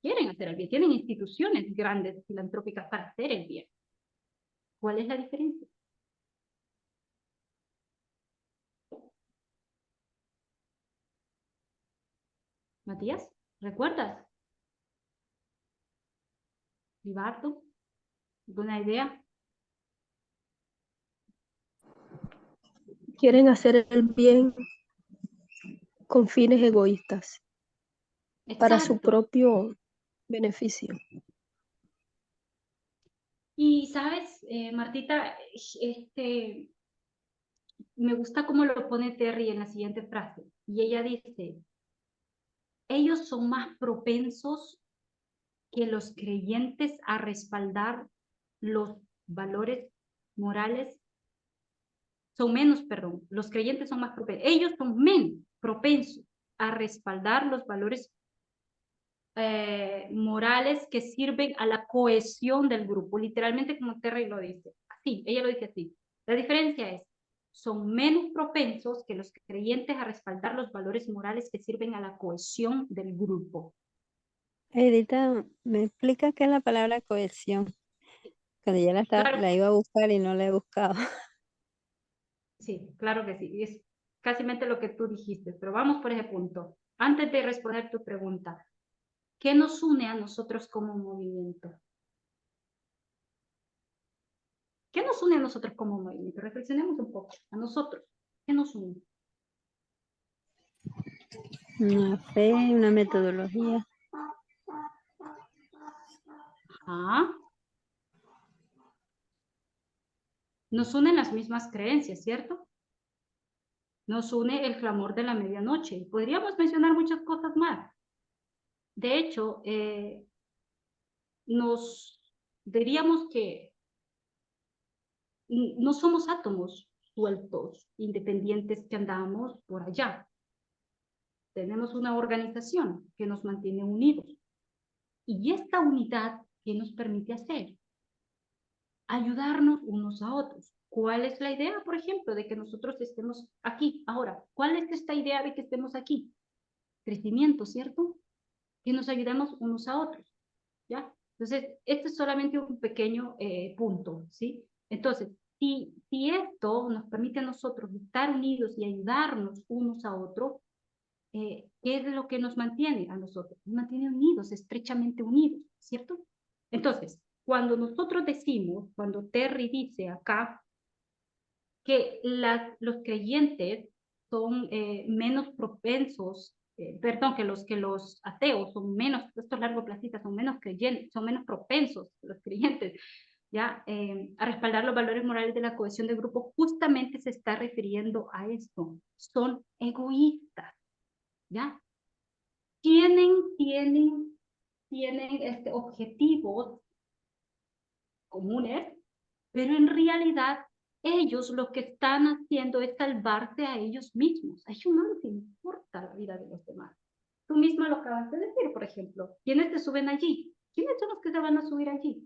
Quieren hacer el bien, tienen instituciones grandes filantrópicas para hacer el bien. ¿Cuál es la diferencia? Matías, ¿recuerdas? Ribardo, ¿alguna idea? Quieren hacer el bien con fines egoístas, para su Exacto. propio beneficio. Y sabes, Martita, me gusta cómo lo pone Terry en la siguiente frase. Y ella dice, ellos son más propensos que los creyentes a respaldar los valores morales. Son menos, perdón, los creyentes son más propensos. Ellos son menos propensos a respaldar los valores morales que sirven a la cohesión del grupo, literalmente como Terry lo dice, así, ella lo dice así. La diferencia es, son menos propensos que los creyentes a respaldar los valores morales que sirven a la cohesión del grupo. Edita, ¿me explica qué es la palabra cohesión? Cuando ya Claro, la iba a buscar y no la he buscado. sí, claro que sí, es casi lo que tú dijiste, pero vamos por ese punto. Antes de responder tu pregunta, ¿qué nos une a nosotros como movimiento? ¿Qué nos une a nosotros como movimiento? Reflexionemos un poco. A nosotros, ¿qué nos une? Una fe, una metodología. Ajá. Nos unen las mismas creencias, ¿cierto? Nos une el clamor de la medianoche. Podríamos mencionar muchas cosas más. De hecho, nos diríamos que no somos átomos sueltos, independientes que andamos por allá. Tenemos una organización que nos mantiene unidos. Y esta unidad, ¿qué nos permite hacer? Ayudarnos unos a otros. ¿Cuál es la idea, por ejemplo, de que nosotros estemos aquí ahora? ¿Cuál es esta idea de que estemos aquí? Crecimiento, ¿cierto? Que nos ayudemos unos a otros, ¿ya? Entonces, este es solamente un pequeño punto, ¿sí? Entonces, si esto nos permite a nosotros estar unidos y ayudarnos unos a otros, ¿qué es lo que nos mantiene a nosotros? Nos mantiene unidos, estrechamente unidos, ¿cierto? Entonces, cuando nosotros decimos, cuando Terry dice acá, que los creyentes son menos propensos, perdón, que los ateos son menos, estos largoplacistas son menos creyentes, son menos propensos, los creyentes, ya, a respaldar los valores morales de la cohesión de grupo, justamente se está refiriendo a esto. Son egoístas, ¿ya? Tienen objetivos comunes, pero en realidad ellos lo que están haciendo es salvarse a ellos mismos. A ellos no les importa la vida de los demás. Tú misma lo acabas de decir, por ejemplo. ¿Quiénes te suben allí? ¿Quiénes son los que se van a subir allí?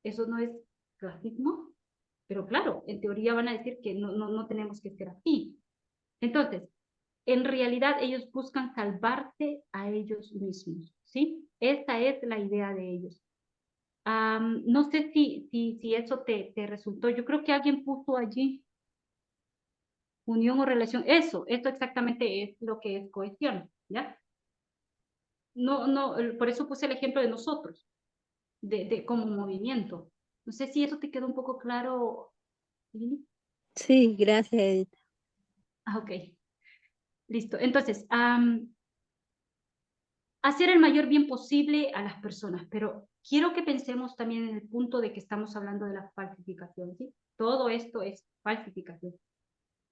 Eso no es clasismo, pero claro, en teoría van a decir que no tenemos que ser así. Entonces, en realidad ellos buscan salvarse a ellos mismos, ¿sí? Esa es la idea de ellos. No sé si eso te resultó. Yo creo que alguien puso allí unión o relación. Esto exactamente es lo que es cohesión, ¿ya? No, por eso puse el ejemplo de nosotros, como movimiento. No sé si eso te quedó un poco claro, Lili. Sí, gracias, Edith. Ok, listo. Entonces, hacer el mayor bien posible a las personas, pero quiero que pensemos también en el punto de que estamos hablando de la falsificación, ¿sí? Todo esto es falsificación.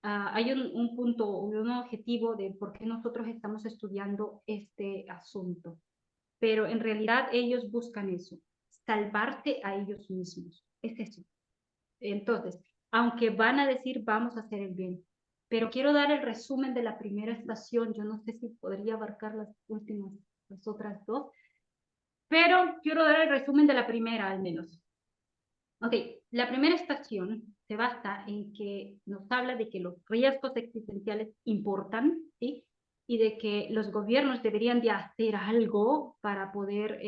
Hay un punto, un objetivo de por qué nosotros estamos estudiando este asunto, pero en realidad ellos buscan eso, salvarse a ellos mismos, es eso. Entonces, aunque van a decir vamos a hacer el bien, pero quiero dar el resumen de la primera estación, yo no sé si podría abarcar las otras dos, pero quiero dar el resumen de la primera al menos. Ok, la primera estación se basa en que nos habla de que los riesgos existenciales importan, ¿sí? Y de que los gobiernos deberían de hacer algo para poder,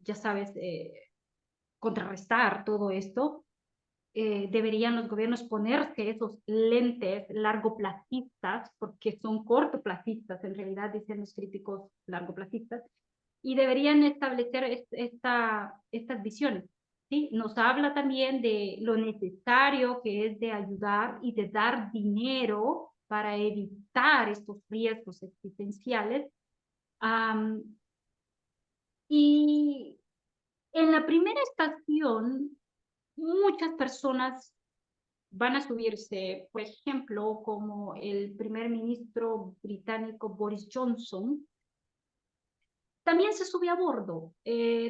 ya sabes, contrarrestar todo esto. Deberían los gobiernos ponerse esos lentes largoplacistas, porque son cortoplacistas, en realidad dicen los críticos largoplacistas, y deberían establecer estas visiones. ¿Sí? Nos habla también de lo necesario que es de ayudar y de dar dinero para evitar estos riesgos existenciales. Y en la primera estación, muchas personas van a subirse, por ejemplo, como el primer ministro británico Boris Johnson, también se sube a bordo,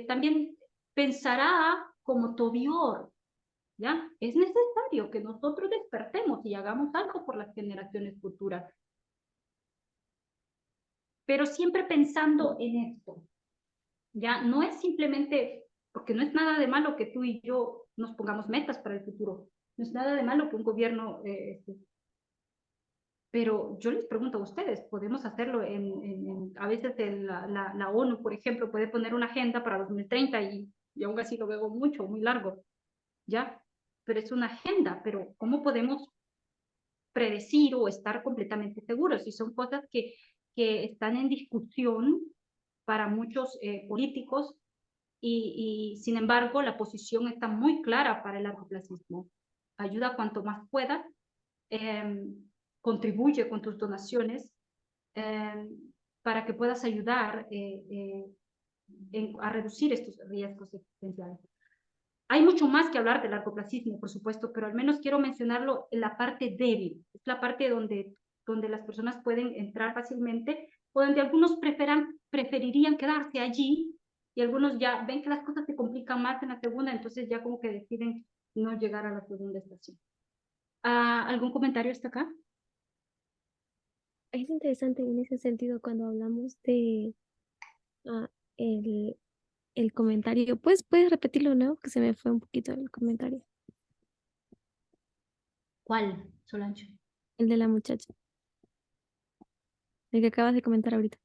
también pensará como Tobior, ¿ya? Es necesario que nosotros despertemos y hagamos algo por las generaciones futuras, pero siempre pensando en esto, ¿ya? No es simplemente, porque no es nada de malo que tú y yo nos pongamos metas para el futuro, no es nada de malo que un gobierno pero yo les pregunto a ustedes, podemos hacerlo a veces la ONU, por ejemplo, puede poner una agenda para 2030 y aún así lo veo mucho, muy largo, ¿ya? Pero es una agenda, pero ¿cómo podemos predecir o estar completamente seguros? Si son cosas que están en discusión para muchos políticos y sin embargo la posición está muy clara para el largoplacismo. Ayuda cuanto más puedas. Contribuye con tus donaciones para que puedas ayudar a reducir estos riesgos existenciales. Hay mucho más que hablar del largoplacismo, por supuesto, pero al menos quiero mencionarlo en la parte débil, es la parte donde las personas pueden entrar fácilmente o donde algunos preferirían quedarse allí y algunos ya ven que las cosas se complican más en la segunda, entonces ya como que deciden no llegar a la segunda estación. ¿Algún comentario hasta acá? Es interesante en ese sentido cuando hablamos de ah, el el comentario. ¿Puedes repetirlo luego? Que se me fue un poquito el comentario. ¿Cuál, Solange? El de la muchacha. El que acabas de comentar ahorita.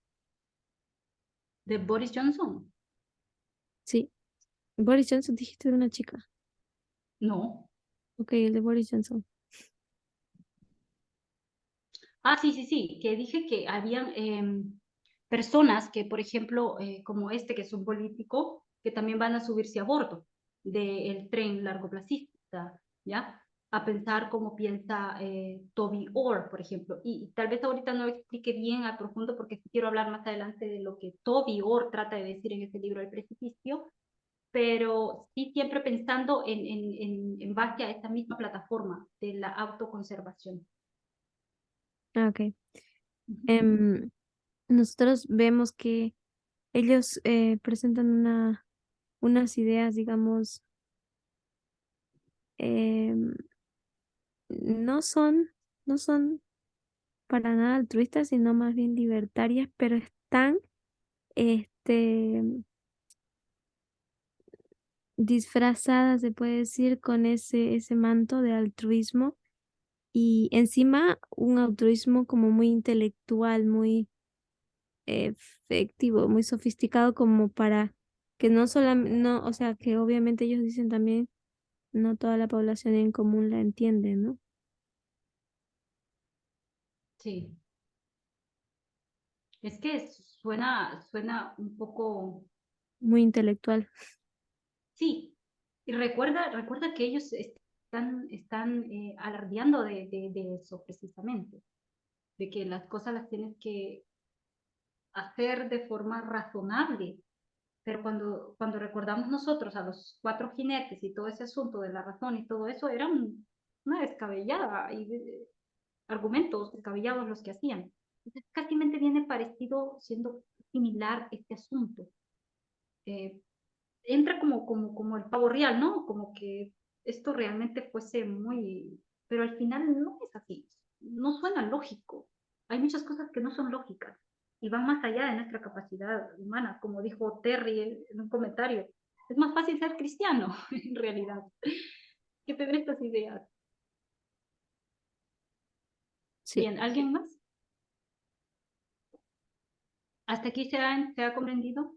¿De Boris Johnson? Sí. Boris Johnson dijiste de una chica. No. Ok, el de Boris Johnson. Ah, sí, sí, sí, que dije que habían personas que, por ejemplo, como este, que es un político, que también van a subirse a bordo del tren largoplacista, ¿ya? A pensar como piensa Toby Orr, por ejemplo. Y tal vez ahorita no explique bien a profundo porque sí quiero hablar más adelante de lo que Toby Orr trata de decir en ese libro El precipicio, pero sí siempre pensando en base a esta misma plataforma de la autoconservación. Ah, ok. Ujú. Nosotros vemos que ellos presentan unas ideas, digamos, em, no son, no son para nada altruistas, sino más bien libertarias, pero están este, disfrazadas, se puede decir, con ese manto de altruismo y encima un altruismo como muy intelectual, muy efectivo, muy sofisticado como para que no solamente, no, o sea, que obviamente ellos dicen también, no toda la población en común la entiende, ¿no? Sí. Es que suena un poco, Muy intelectual. sí, y recuerda que ellos están alardeando de eso precisamente, de que las cosas las tienes que hacer de forma razonable, pero cuando recordamos nosotros a los cuatro jinetes y todo ese asunto de la razón y todo eso, eran una descabellada y argumentos descabellados los que hacían. Entonces, casi viene parecido, siendo similar este asunto. Eh, Entra como el pavo real, ¿no? Como que esto realmente fuese muy... Pero al final no es así, no suena lógico. Hay muchas cosas que no son lógicas y van más allá de nuestra capacidad humana, como dijo Terry en un comentario. Es más fácil ser cristiano, en realidad, que tener estas ideas. Sí, Bien, ¿alguien más? ¿Hasta aquí se ha comprendido?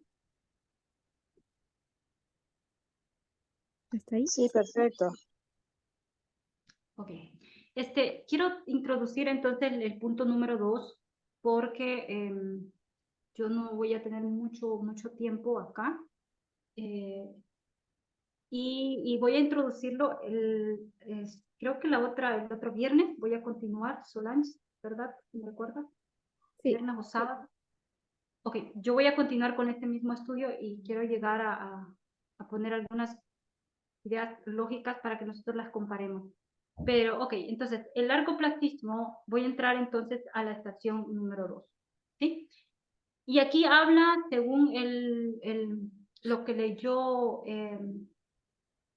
hasta ahí. Sí, perfecto. Ok. Quiero introducir entonces el punto número 2 porque yo no voy a tener mucho tiempo acá. Y voy a introducirlo creo que el otro viernes voy a continuar, Solange, ¿verdad? ¿Me recuerdas? Sí, Viernes o sábado. Ok, yo voy a continuar con este mismo estudio y quiero llegar a poner algunas ideas lógicas para que nosotros las comparemos. Pero, ok, entonces, el largoplacismo, voy a entrar entonces a la estación número 2, ¿sí? Y aquí habla, según lo que leyó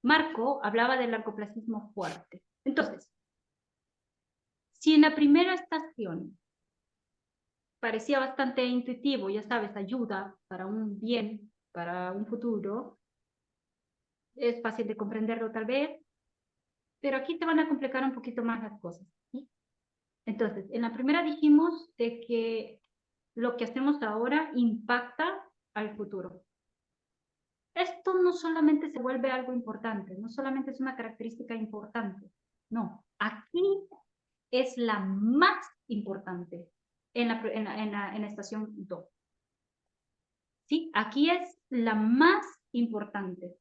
Marco, hablaba del largoplacismo fuerte. Entonces, si en la primera estación parecía bastante intuitivo, ya sabes, ayuda para un bien, para un futuro, es fácil de comprenderlo tal vez, pero aquí te van a complicar un poquito más las cosas, ¿sí? Entonces, en la primera dijimos de que lo que hacemos ahora impacta al futuro. Esto no solamente se vuelve algo importante, no solamente es una característica importante, no, aquí es la más importante en la estación 2. ¿Sí? Aquí es la más importante,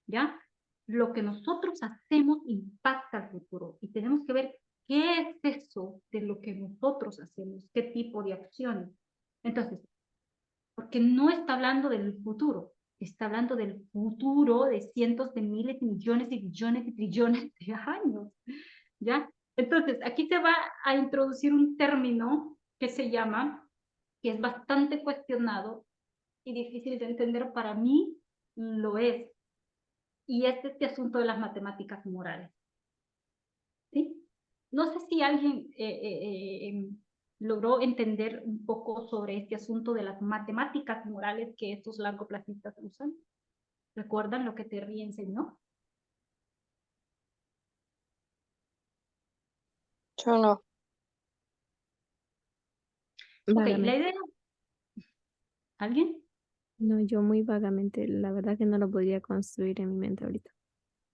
¿ya? Lo que nosotros hacemos impacta al futuro y tenemos que ver qué es eso de lo que nosotros hacemos, qué tipo de acciones. Entonces, porque no está hablando del futuro, está hablando del futuro de cientos de miles, millones y billones y trillones de años, ¿ya? Entonces, aquí se va a introducir un término que se llama, que es bastante cuestionado y difícil de entender, para mí lo es, y es este asunto de las matemáticas morales, ¿sí? No sé si alguien logró entender un poco sobre este asunto de las matemáticas morales que estos largoplacistas usan? ¿Recuerdan lo que Terry enseñó? Yo no. Ok, Vagamente. la idea... ¿Alguien? No, yo muy vagamente, la verdad que no lo podría construir en mi mente ahorita.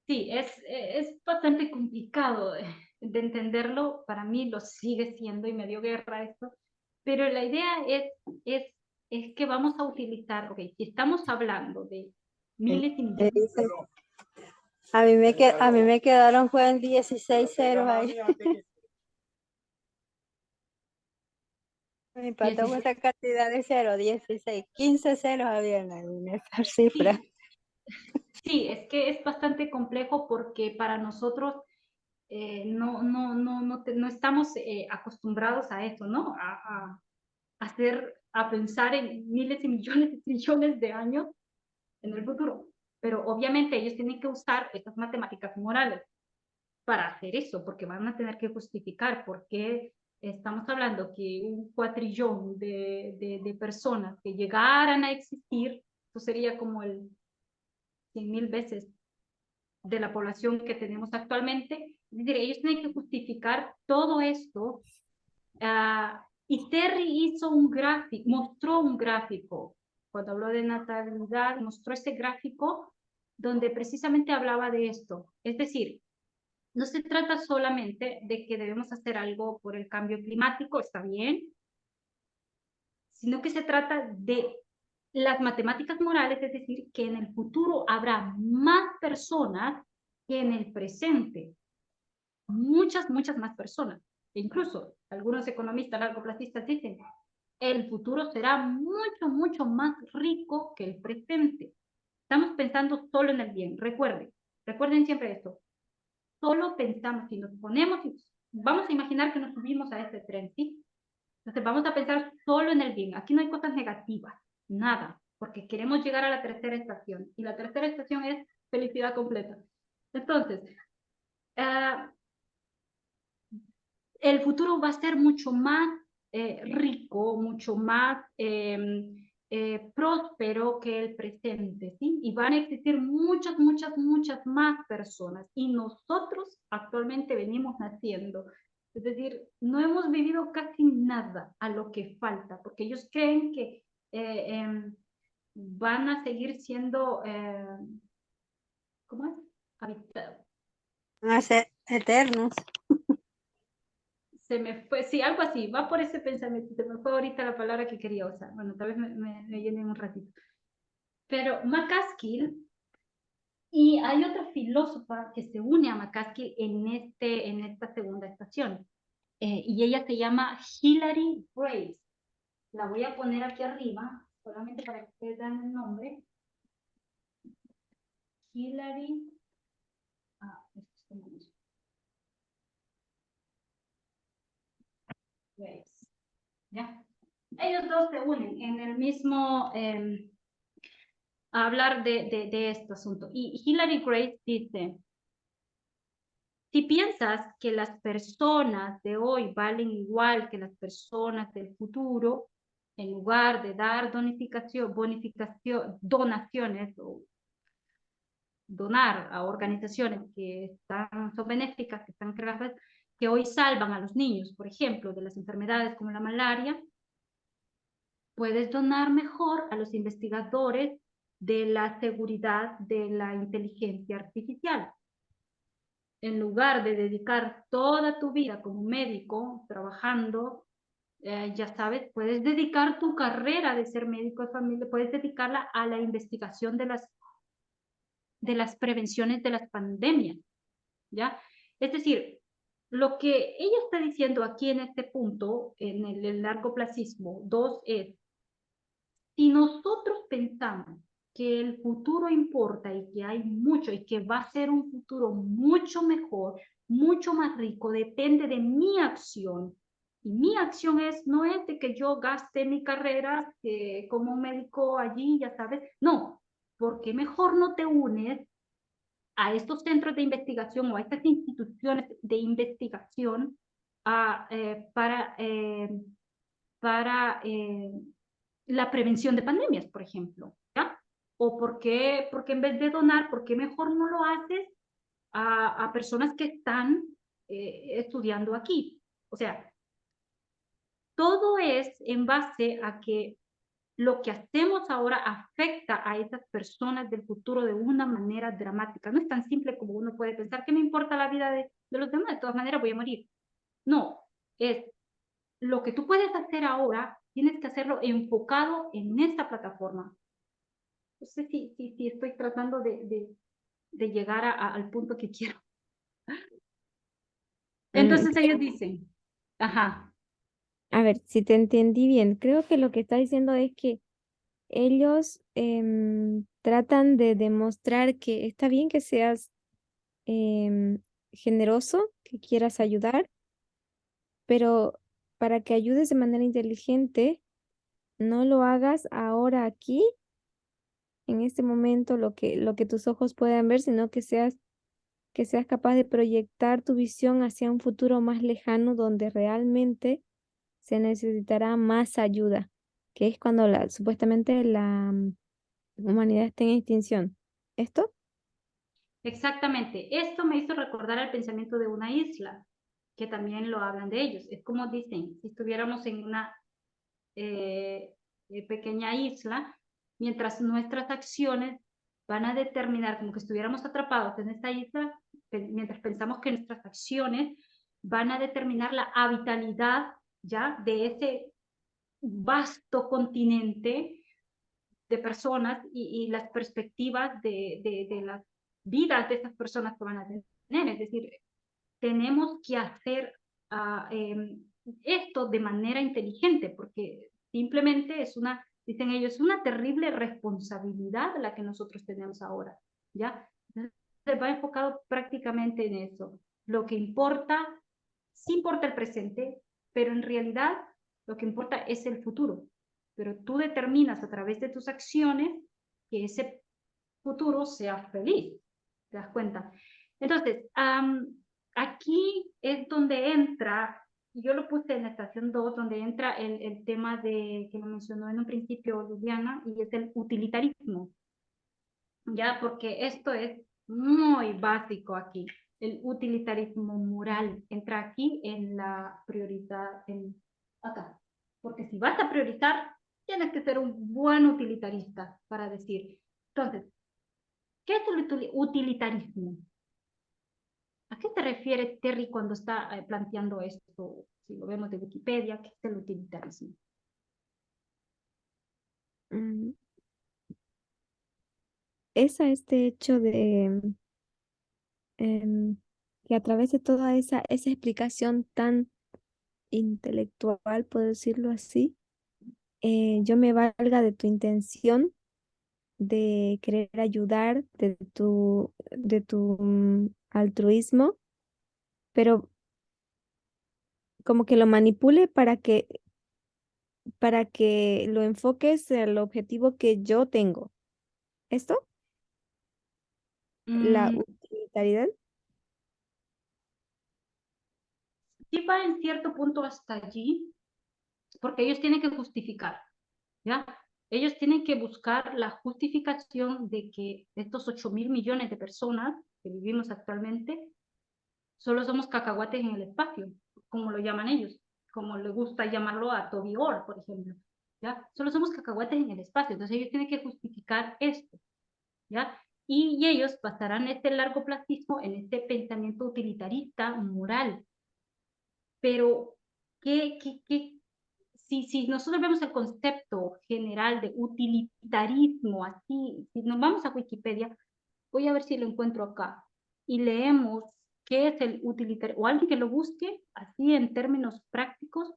Sí, es bastante complicado de entenderlo. Para mí lo sigue siendo y me dio guerra esto. Pero la idea es que vamos a utilizar, ok, si estamos hablando de miles y millones, Dice, a mí me quedaron fue en 16 ceros ahí. Me impactó con 16. esa cantidad de ceros, 16, 15 ceros había en esa cifra. Sí, es que es bastante complejo porque para nosotros no estamos acostumbrados a eso, ¿no? A pensar en miles y millones y trillones de años en el futuro. Pero obviamente ellos tienen que usar estas matemáticas morales para hacer eso, porque van a tener que justificar por qué estamos hablando que un cuatrillón de personas que llegaran a existir, eso sería como el 100.000 veces de la población que tenemos actualmente. Es decir, ellos tienen que justificar todo esto. Y Terry hizo un gráfico, mostró un gráfico, cuando habló de natalidad, mostró ese gráfico donde precisamente hablaba de esto. Es decir, no se trata solamente de que debemos hacer algo por el cambio climático, está bien, sino que se trata de las matemáticas morales, es decir, que en el futuro habrá más personas que en el presente. Muchas, muchas más personas. E incluso algunos economistas largoplacistas dicen, el futuro será mucho, mucho más rico que el presente. Estamos pensando solo en el bien. Recuerden siempre esto. Solo pensamos, si nos ponemos, vamos a imaginar que nos subimos a este tren, ¿sí? Entonces vamos a pensar solo en el bien. Aquí no hay cosas negativas, nada, porque queremos llegar a la tercera estación. Y la tercera estación es felicidad completa. Entonces, el futuro va a ser mucho más rico, mucho más próspero que el presente, ¿sí? Y van a existir muchas, muchas, muchas más personas. Y nosotros actualmente venimos naciendo. Es decir, no hemos vivido casi nada a lo que falta, porque ellos creen que van a seguir siendo, ¿cómo es? Habitados. Van a ser eternos. Se me fue, sí, algo así, va por ese pensamiento, se me fue ahorita la palabra que quería usar, bueno, tal vez me llene en un ratito. Pero McCaskill, y hay otra filósofa que se une a McCaskill en esta segunda estación, y ella se llama Hilary Grace. La voy a poner aquí arriba, solamente para que ustedes vean el nombre. Hilary, Grace, ¿ya? Ellos dos se unen en el mismo... a hablar de este asunto. Y Hilary Grace dice, si piensas que las personas de hoy valen igual que las personas del futuro, en lugar de dar donaciones o donar a organizaciones que son benéficas, que están creadas, que hoy salvan a los niños, por ejemplo, de las enfermedades como la malaria, puedes donar mejor a los investigadores de la seguridad de la inteligencia artificial. En lugar de dedicar toda tu vida como médico, trabajando, ya sabes, puedes dedicar tu carrera de ser médico de familia, puedes dedicarla a la investigación de las prevenciones de las pandemias, ¿ya? Es decir, lo que ella está diciendo aquí en este punto, en el largoplacismo 2, es, si nosotros pensamos que el futuro importa y que hay mucho y que va a ser un futuro mucho mejor, mucho más rico, depende de mi acción. Y mi acción no es de que yo gaste mi carrera como un médico allí, ya sabes. No, porque mejor no te unes a estos centros de investigación o a estas instituciones de investigación para la prevención de pandemias, por ejemplo, ¿ya? O porque en vez de donar, ¿por qué mejor no lo haces a personas que están estudiando aquí? O sea, todo es en base a que lo que hacemos ahora afecta a esas personas del futuro de una manera dramática. No es tan simple como uno puede pensar, ¿qué me importa la vida de los demás? De todas maneras voy a morir. No, es lo que tú puedes hacer ahora, tienes que hacerlo enfocado en esta plataforma. No sé si estoy tratando de llegar al punto que quiero. Entonces ellos dicen, ajá, A ver, si te entendí bien, creo que lo que está diciendo es que ellos tratan de demostrar que está bien que seas generoso, que quieras ayudar, pero para que ayudes de manera inteligente, no lo hagas ahora aquí, en este momento, lo que tus ojos puedan ver, sino que seas capaz de proyectar tu visión hacia un futuro más lejano donde realmente se necesitará más ayuda, que es cuando supuestamente la humanidad está en extinción. ¿Esto? exactamente. Esto me hizo recordar el pensamiento de una isla, que también lo hablan de ellos. Es como dicen, si estuviéramos en una pequeña isla, mientras nuestras acciones van a determinar, como que estuviéramos atrapados en esta isla, mientras pensamos que nuestras acciones van a determinar la habitabilidad ya de ese vasto continente de personas y las perspectivas de las vidas de esas personas que van a tener. Es decir, tenemos que hacer esto de manera inteligente, porque simplemente es una, dicen ellos, es una terrible responsabilidad la que nosotros tenemos ahora, ¿ya? Se va enfocado prácticamente en eso. Lo que importa, sí importa el presente, pero en realidad lo que importa es el futuro. Pero tú determinas a través de tus acciones que ese futuro sea feliz. ¿Te das cuenta? Entonces, aquí es donde entra, yo lo puse en la estación 2 donde entra el tema de que lo mencionó en un principio Liliana, y es el utilitarismo, ¿ya? Porque esto es muy básico aquí. El utilitarismo moral entra aquí en la prioridad, acá. Porque si vas a priorizar, tienes que ser un buen utilitarista para decir. Entonces, ¿qué es el utilitarismo? ¿A qué se refiere Terry cuando está planteando esto? Si lo vemos de Wikipedia, ¿qué es el utilitarismo? Mm, Es a este hecho de em, que a través de toda esa explicación tan intelectual, puedo decirlo así, yo me valga de tu intención de querer ayudar, de tu altruismo, pero como que lo manipule para que lo enfoques al objetivo que yo tengo. ¿Esto? La Mm, utilidad. sí va en cierto punto hasta allí, porque ellos tienen que justificar, ¿ya? Ellos tienen que buscar la justificación de que estos 8.000 millones de personas que vivimos actualmente solo somos cacahuates en el espacio, como lo llaman ellos, como le gusta llamarlo a Toby Orr, por ejemplo, ¿ya? Solo somos cacahuates en el espacio, entonces ellos tienen que justificar esto, ¿ya? Y ellos basarán este largoplacismo en este pensamiento utilitarista moral. Pero, si nosotros vemos el concepto general de utilitarismo así, si nos vamos a Wikipedia, voy a ver si lo encuentro acá, y leemos qué es el utilitarismo, o alguien que lo busque así en términos prácticos,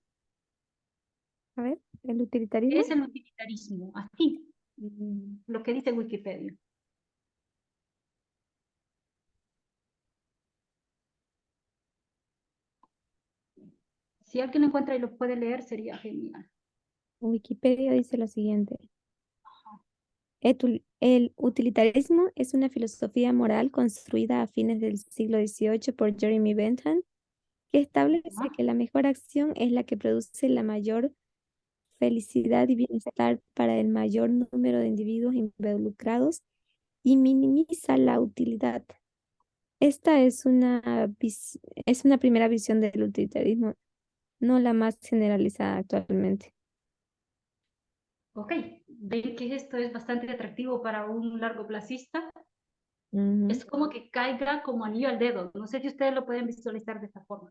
A ver, el ¿qué utilitarismo. es el utilitarismo? Así, lo que dice Wikipedia. Si alguien lo encuentra y lo puede leer, sería genial. Wikipedia dice lo siguiente. El utilitarismo es una filosofía moral construida a fines del siglo XVIII por Jeremy Bentham que establece Ajá. que la mejor acción es la que produce la mayor felicidad y bienestar para el mayor número de individuos involucrados y minimiza la utilidad. Esta es una primera visión del utilitarismo, no la más generalizada actualmente. Ok, ven que esto es bastante atractivo para un largoplacista. Ujú. Es como que caiga como anillo al dedo. No sé si ustedes lo pueden visualizar de esta forma.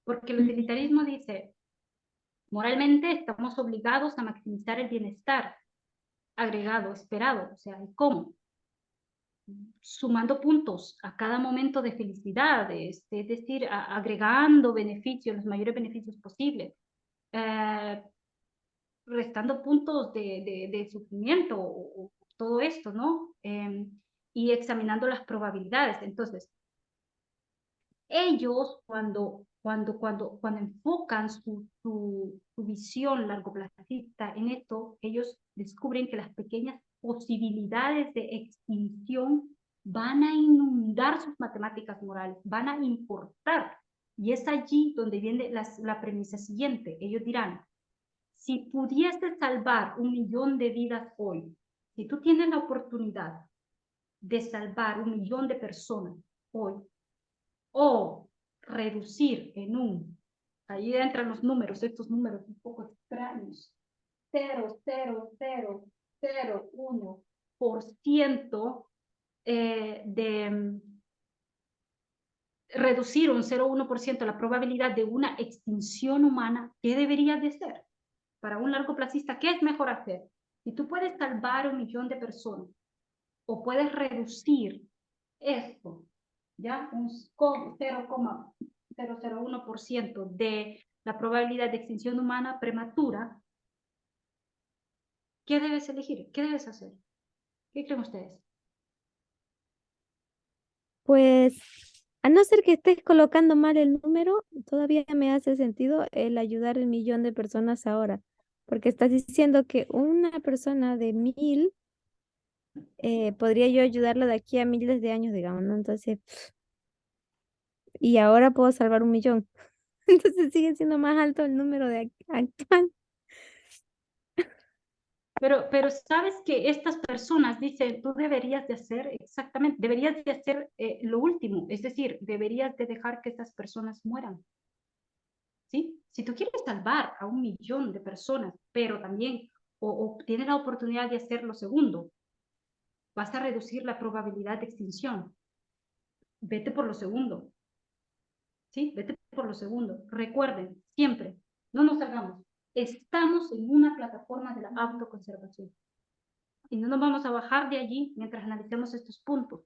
Porque el utilitarismo dice, moralmente estamos obligados a maximizar el bienestar agregado, esperado. O sea, ¿y cómo? Sumando puntos a cada momento de felicidad, es decir, agregando beneficios, los mayores beneficios posibles. Restando puntos de sufrimiento o todo esto, ¿no? Y examinando las probabilidades. Entonces, ellos cuando enfocan su visión largoplacista en esto, ellos descubren que las pequeñas posibilidades de extinción van a inundar sus matemáticas morales, van a importar. Y es allí donde viene la premisa siguiente. Ellos dirán, si pudiese salvar 1 millón de vidas hoy, si tú tienes la oportunidad de salvar 1 millón de personas hoy, o reducir ahí entran los números, estos números un poco extraños, 0,0001% de reducir un 0,1% la probabilidad de una extinción humana, ¿qué debería de ser? Para un largoplacista, ¿qué es mejor hacer? Si tú puedes salvar 1 millón de personas o puedes reducir esto, ¿ya? Un 0,001% de la probabilidad de extinción humana prematura, ¿qué debes elegir? ¿Qué debes hacer? ¿Qué creen ustedes? Pues, a no ser que estés colocando mal el número, todavía me hace sentido el ayudar al millón de personas ahora, porque estás diciendo que una persona de 1000 podría yo ayudarla de aquí a miles de años, digamos, ¿no? Entonces, y ahora puedo salvar 1 millón. Entonces sigue siendo más alto el número de actual. Pero sabes que estas personas dicen, tú deberías de hacer exactamente, deberías de hacer lo último, es decir, deberías de dejar que estas personas mueran. ¿Sí? Si tú quieres salvar a 1 millón de personas, pero también o tienes la oportunidad de hacer lo segundo, vas a reducir la probabilidad de extinción. Vete por lo segundo. ¿Sí? Vete por lo segundo. Recuerden, siempre, no nos hagamos. Estamos en una plataforma de la autoconservación. Y no nos vamos a bajar de allí mientras analicemos estos puntos.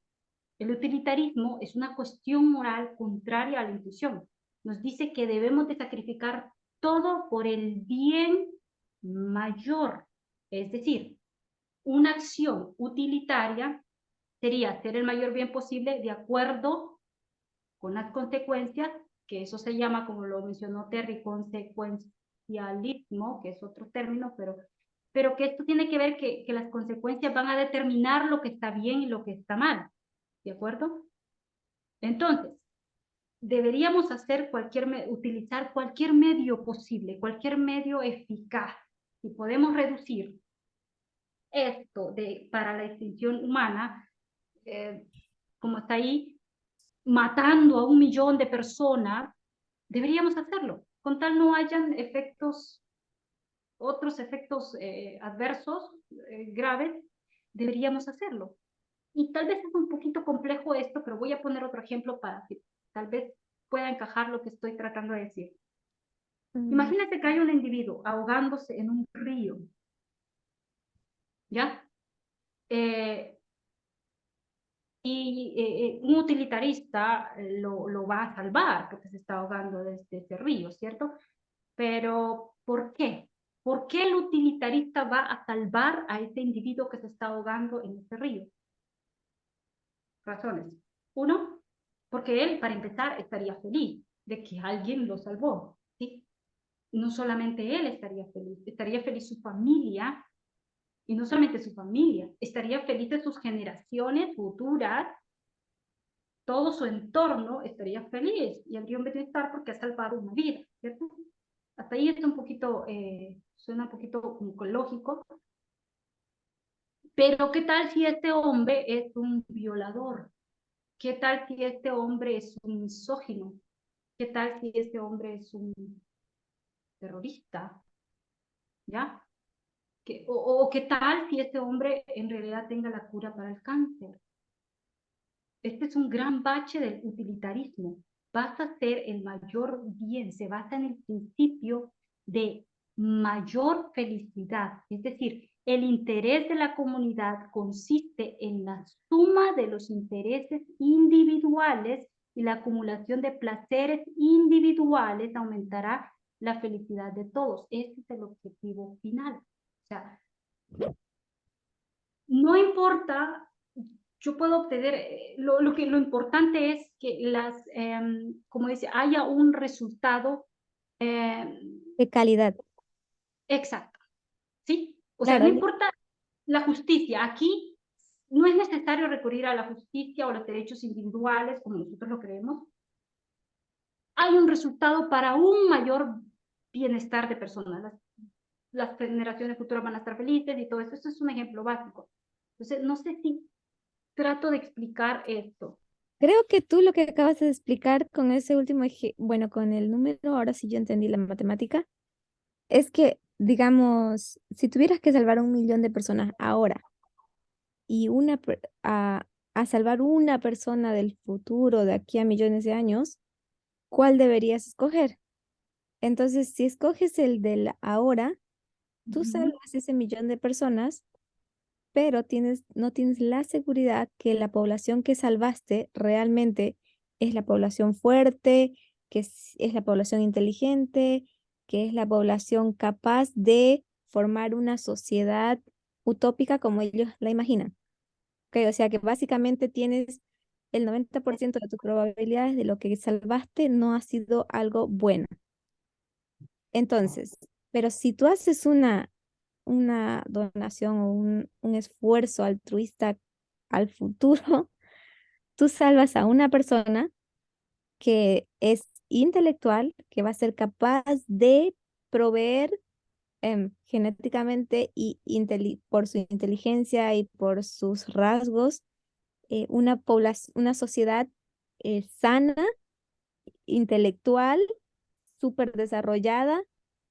El utilitarismo es una cuestión moral contraria a la intuición. Nos dice que debemos de sacrificar todo por el bien mayor. Es decir, una acción utilitaria sería hacer el mayor bien posible de acuerdo con las consecuencias, que eso se llama, como lo mencionó Terry, consecuencialismo, que es otro término, pero que esto tiene que ver que las consecuencias van a determinar lo que está bien y lo que está mal. ¿De acuerdo? Entonces, deberíamos utilizar cualquier medio posible, cualquier medio eficaz. Si podemos reducir esto para la extinción humana, como está ahí, matando a 1 millón de personas, deberíamos hacerlo, con tal no hayan otros efectos adversos graves, deberíamos hacerlo. Y tal vez es un poquito complejo esto, pero voy a poner otro ejemplo para que tal vez pueda encajar lo que estoy tratando de decir. Imagínate que hay un individuo ahogándose en un río, ¿ya? Y un utilitarista lo va a salvar porque se está ahogando desde ese río, ¿cierto? Pero, ¿por qué? ¿Por qué el utilitarista va a salvar a ese individuo que se está ahogando en ese río? Razones. Uno, porque él, para empezar, estaría feliz de que alguien lo salvó, ¿sí? No solamente él estaría feliz su familia, y no solamente su familia, estaría feliz de sus generaciones futuras, todo su entorno estaría feliz y el guión bienestar porque ha salvado una vida, ¿cierto? Hasta ahí está un poquito, suena un poquito como lógico, pero ¿qué tal si este hombre es un violador? ¿Qué tal si este hombre es un misógino? ¿Qué tal si este hombre es un terrorista? ¿Ya? O qué tal si este hombre en realidad tenga la cura para el cáncer? Este es un gran bache del utilitarismo. Vas a hacer el mayor bien, se basa en el principio de mayor felicidad. Es decir, el interés de la comunidad consiste en la suma de los intereses individuales y la acumulación de placeres individuales aumentará la felicidad de todos. Ese es el objetivo final. O sea, no importa, yo puedo obtener, lo importante es que como dice, haya un resultado De calidad. exacto, ¿sí? O sea, no Claro, importa la justicia, aquí no es necesario recurrir a la justicia o los derechos individuales, como nosotros lo creemos. Hay un resultado para un mayor bienestar de personas. Las generaciones futuras van a estar felices y todo eso. Eso es un ejemplo básico. Entonces, no sé si trato de explicar esto. creo que tú lo que acabas de explicar con ese último, bueno, con el número, ahora sí yo entendí la matemática, es que, digamos, si tuvieras que salvar a 1 millón de personas ahora y a salvar una persona del futuro de aquí a millones de años, ¿cuál deberías escoger? Entonces, si escoges el del ahora, tú salvas ese 1 millón de personas, pero no tienes la seguridad que la población que salvaste realmente es la población fuerte, que es la población inteligente, que es la población capaz de formar una sociedad utópica como ellos la imaginan. ¿Ok? O sea que básicamente tienes el 90% de tus probabilidades de lo que salvaste no ha sido algo bueno. Entonces, pero si tú haces una donación o un esfuerzo altruista al futuro, tú salvas a una persona que es intelectual, que va a ser capaz de proveer genéticamente y por su inteligencia y por sus rasgos, una sociedad sana, intelectual, súper desarrollada.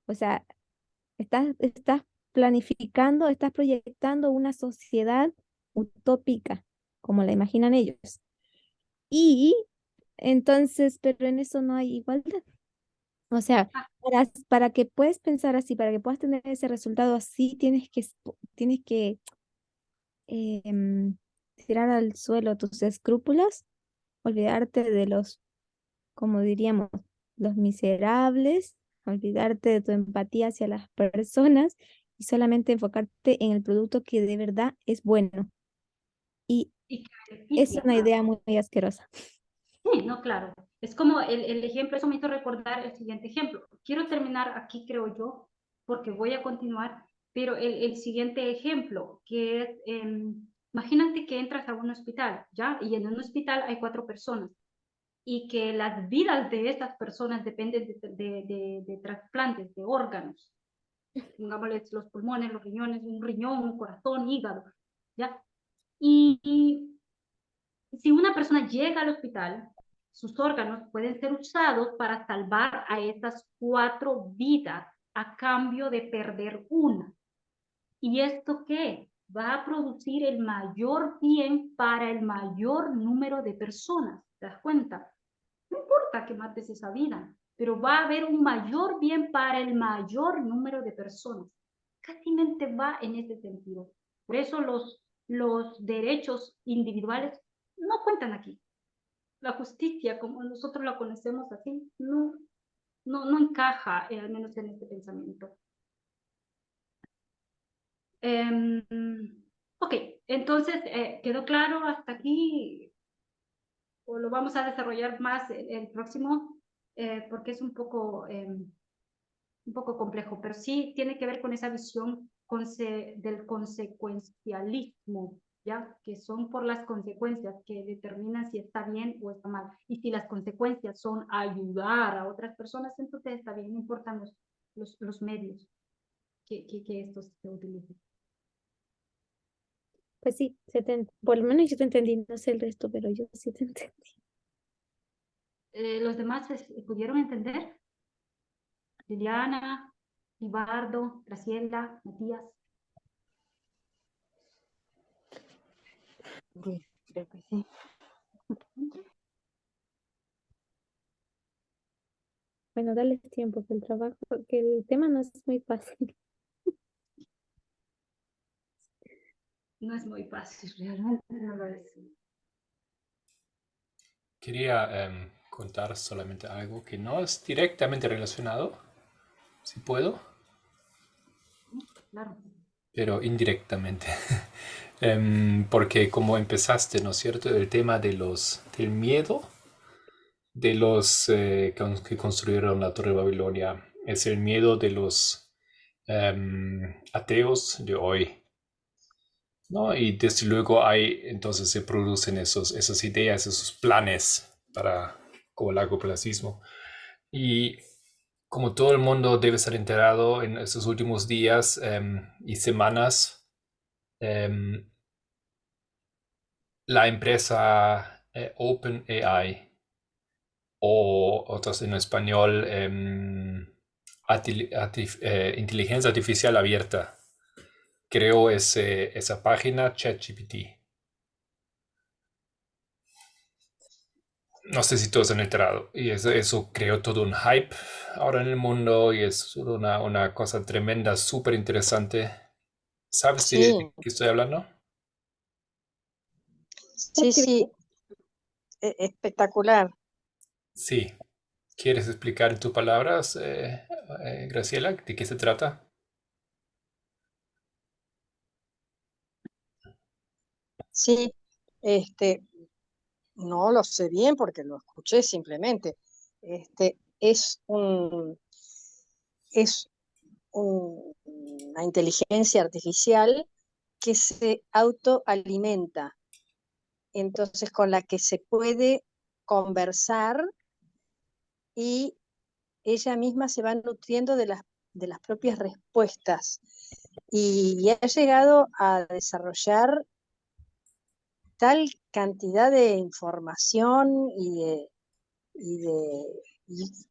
O sea, estás planificando, estás proyectando una sociedad utópica, como la imaginan ellos. Y entonces, pero en eso no hay igualdad. O sea, para que puedas pensar así, para que puedas tener ese resultado así, tienes que tirar al suelo tus escrúpulos, olvidarte de los, como diríamos, los miserables, olvidarte de tu empatía hacia las personas y solamente enfocarte en el producto que de verdad es bueno. Y Y que es beneficia. una idea muy, muy asquerosa. Sí, no, claro. Es como el ejemplo, eso me hizo recordar el siguiente ejemplo. Quiero terminar aquí, creo yo, porque voy a continuar, pero el siguiente ejemplo, que es, imagínate que entras a un hospital, ¿ya? Y en un hospital hay 4 personas y que las vidas de esas personas dependen de trasplantes, de órganos. Pongámosles los pulmones, los riñones, un riñón, un corazón, hígado, ¿ya? Y si una persona llega al hospital, sus órganos pueden ser usados para salvar a esas 4 vidas a cambio de perder una. ¿Y esto qué? Va a producir el mayor bien para el mayor número de personas. ¿Te das cuenta? No importa que mates esa vida, pero va a haber un mayor bien para el mayor número de personas. Casi va en ese sentido. Por eso los derechos individuales no cuentan aquí. La justicia, como nosotros la conocemos así, no encaja, al menos en este pensamiento. Ok, entonces, ¿quedó claro hasta aquí? ¿O lo vamos a desarrollar más el próximo? Porque es un poco complejo, pero sí tiene que ver con esa visión del consecuencialismo ¿ya? Que son por las consecuencias que determinan si está bien o está mal. Y si las consecuencias son ayudar a otras personas, entonces está bien, no importan los medios que estos se utilicen. Pues sí, por lo menos yo te entendí, no sé el resto, pero yo sí te entendí. ¿Los demás pudieron entender? Liliana, Ibardo, Graciela, Matías. Sí, creo que sí. Bueno, dale tiempo que el trabajo, que el tema no es muy fácil. No es muy fácil, realmente no lo es. Quería contar solamente algo que no es directamente relacionado, si puedo, Claro. pero indirectamente. Porque como empezaste, ¿no es cierto? El tema del miedo de los que construyeron la Torre de Babilonia es el miedo de los ateos de hoy, ¿no? Y desde luego entonces se producen esas ideas, esos planes para como largo placismo. Y como todo el mundo debe estar enterado en estos últimos días y semanas, la empresa OpenAI, o otros en español, inteligencia artificial abierta, creó esa página ChatGPT. No sé si todos han enterado. Y eso creó todo un hype ahora en el mundo y es una cosa tremenda, súper interesante. ¿Sabes de Sí, qué estoy hablando? sí, sí, espectacular. Sí. ¿Quieres explicar en tus palabras, Graciela, de qué se trata? Sí, este, no lo sé bien porque lo escuché simplemente. Es es una inteligencia artificial que se autoalimenta, entonces con la que se puede conversar y ella misma se va nutriendo de las propias respuestas y ha llegado a desarrollar tal cantidad de información y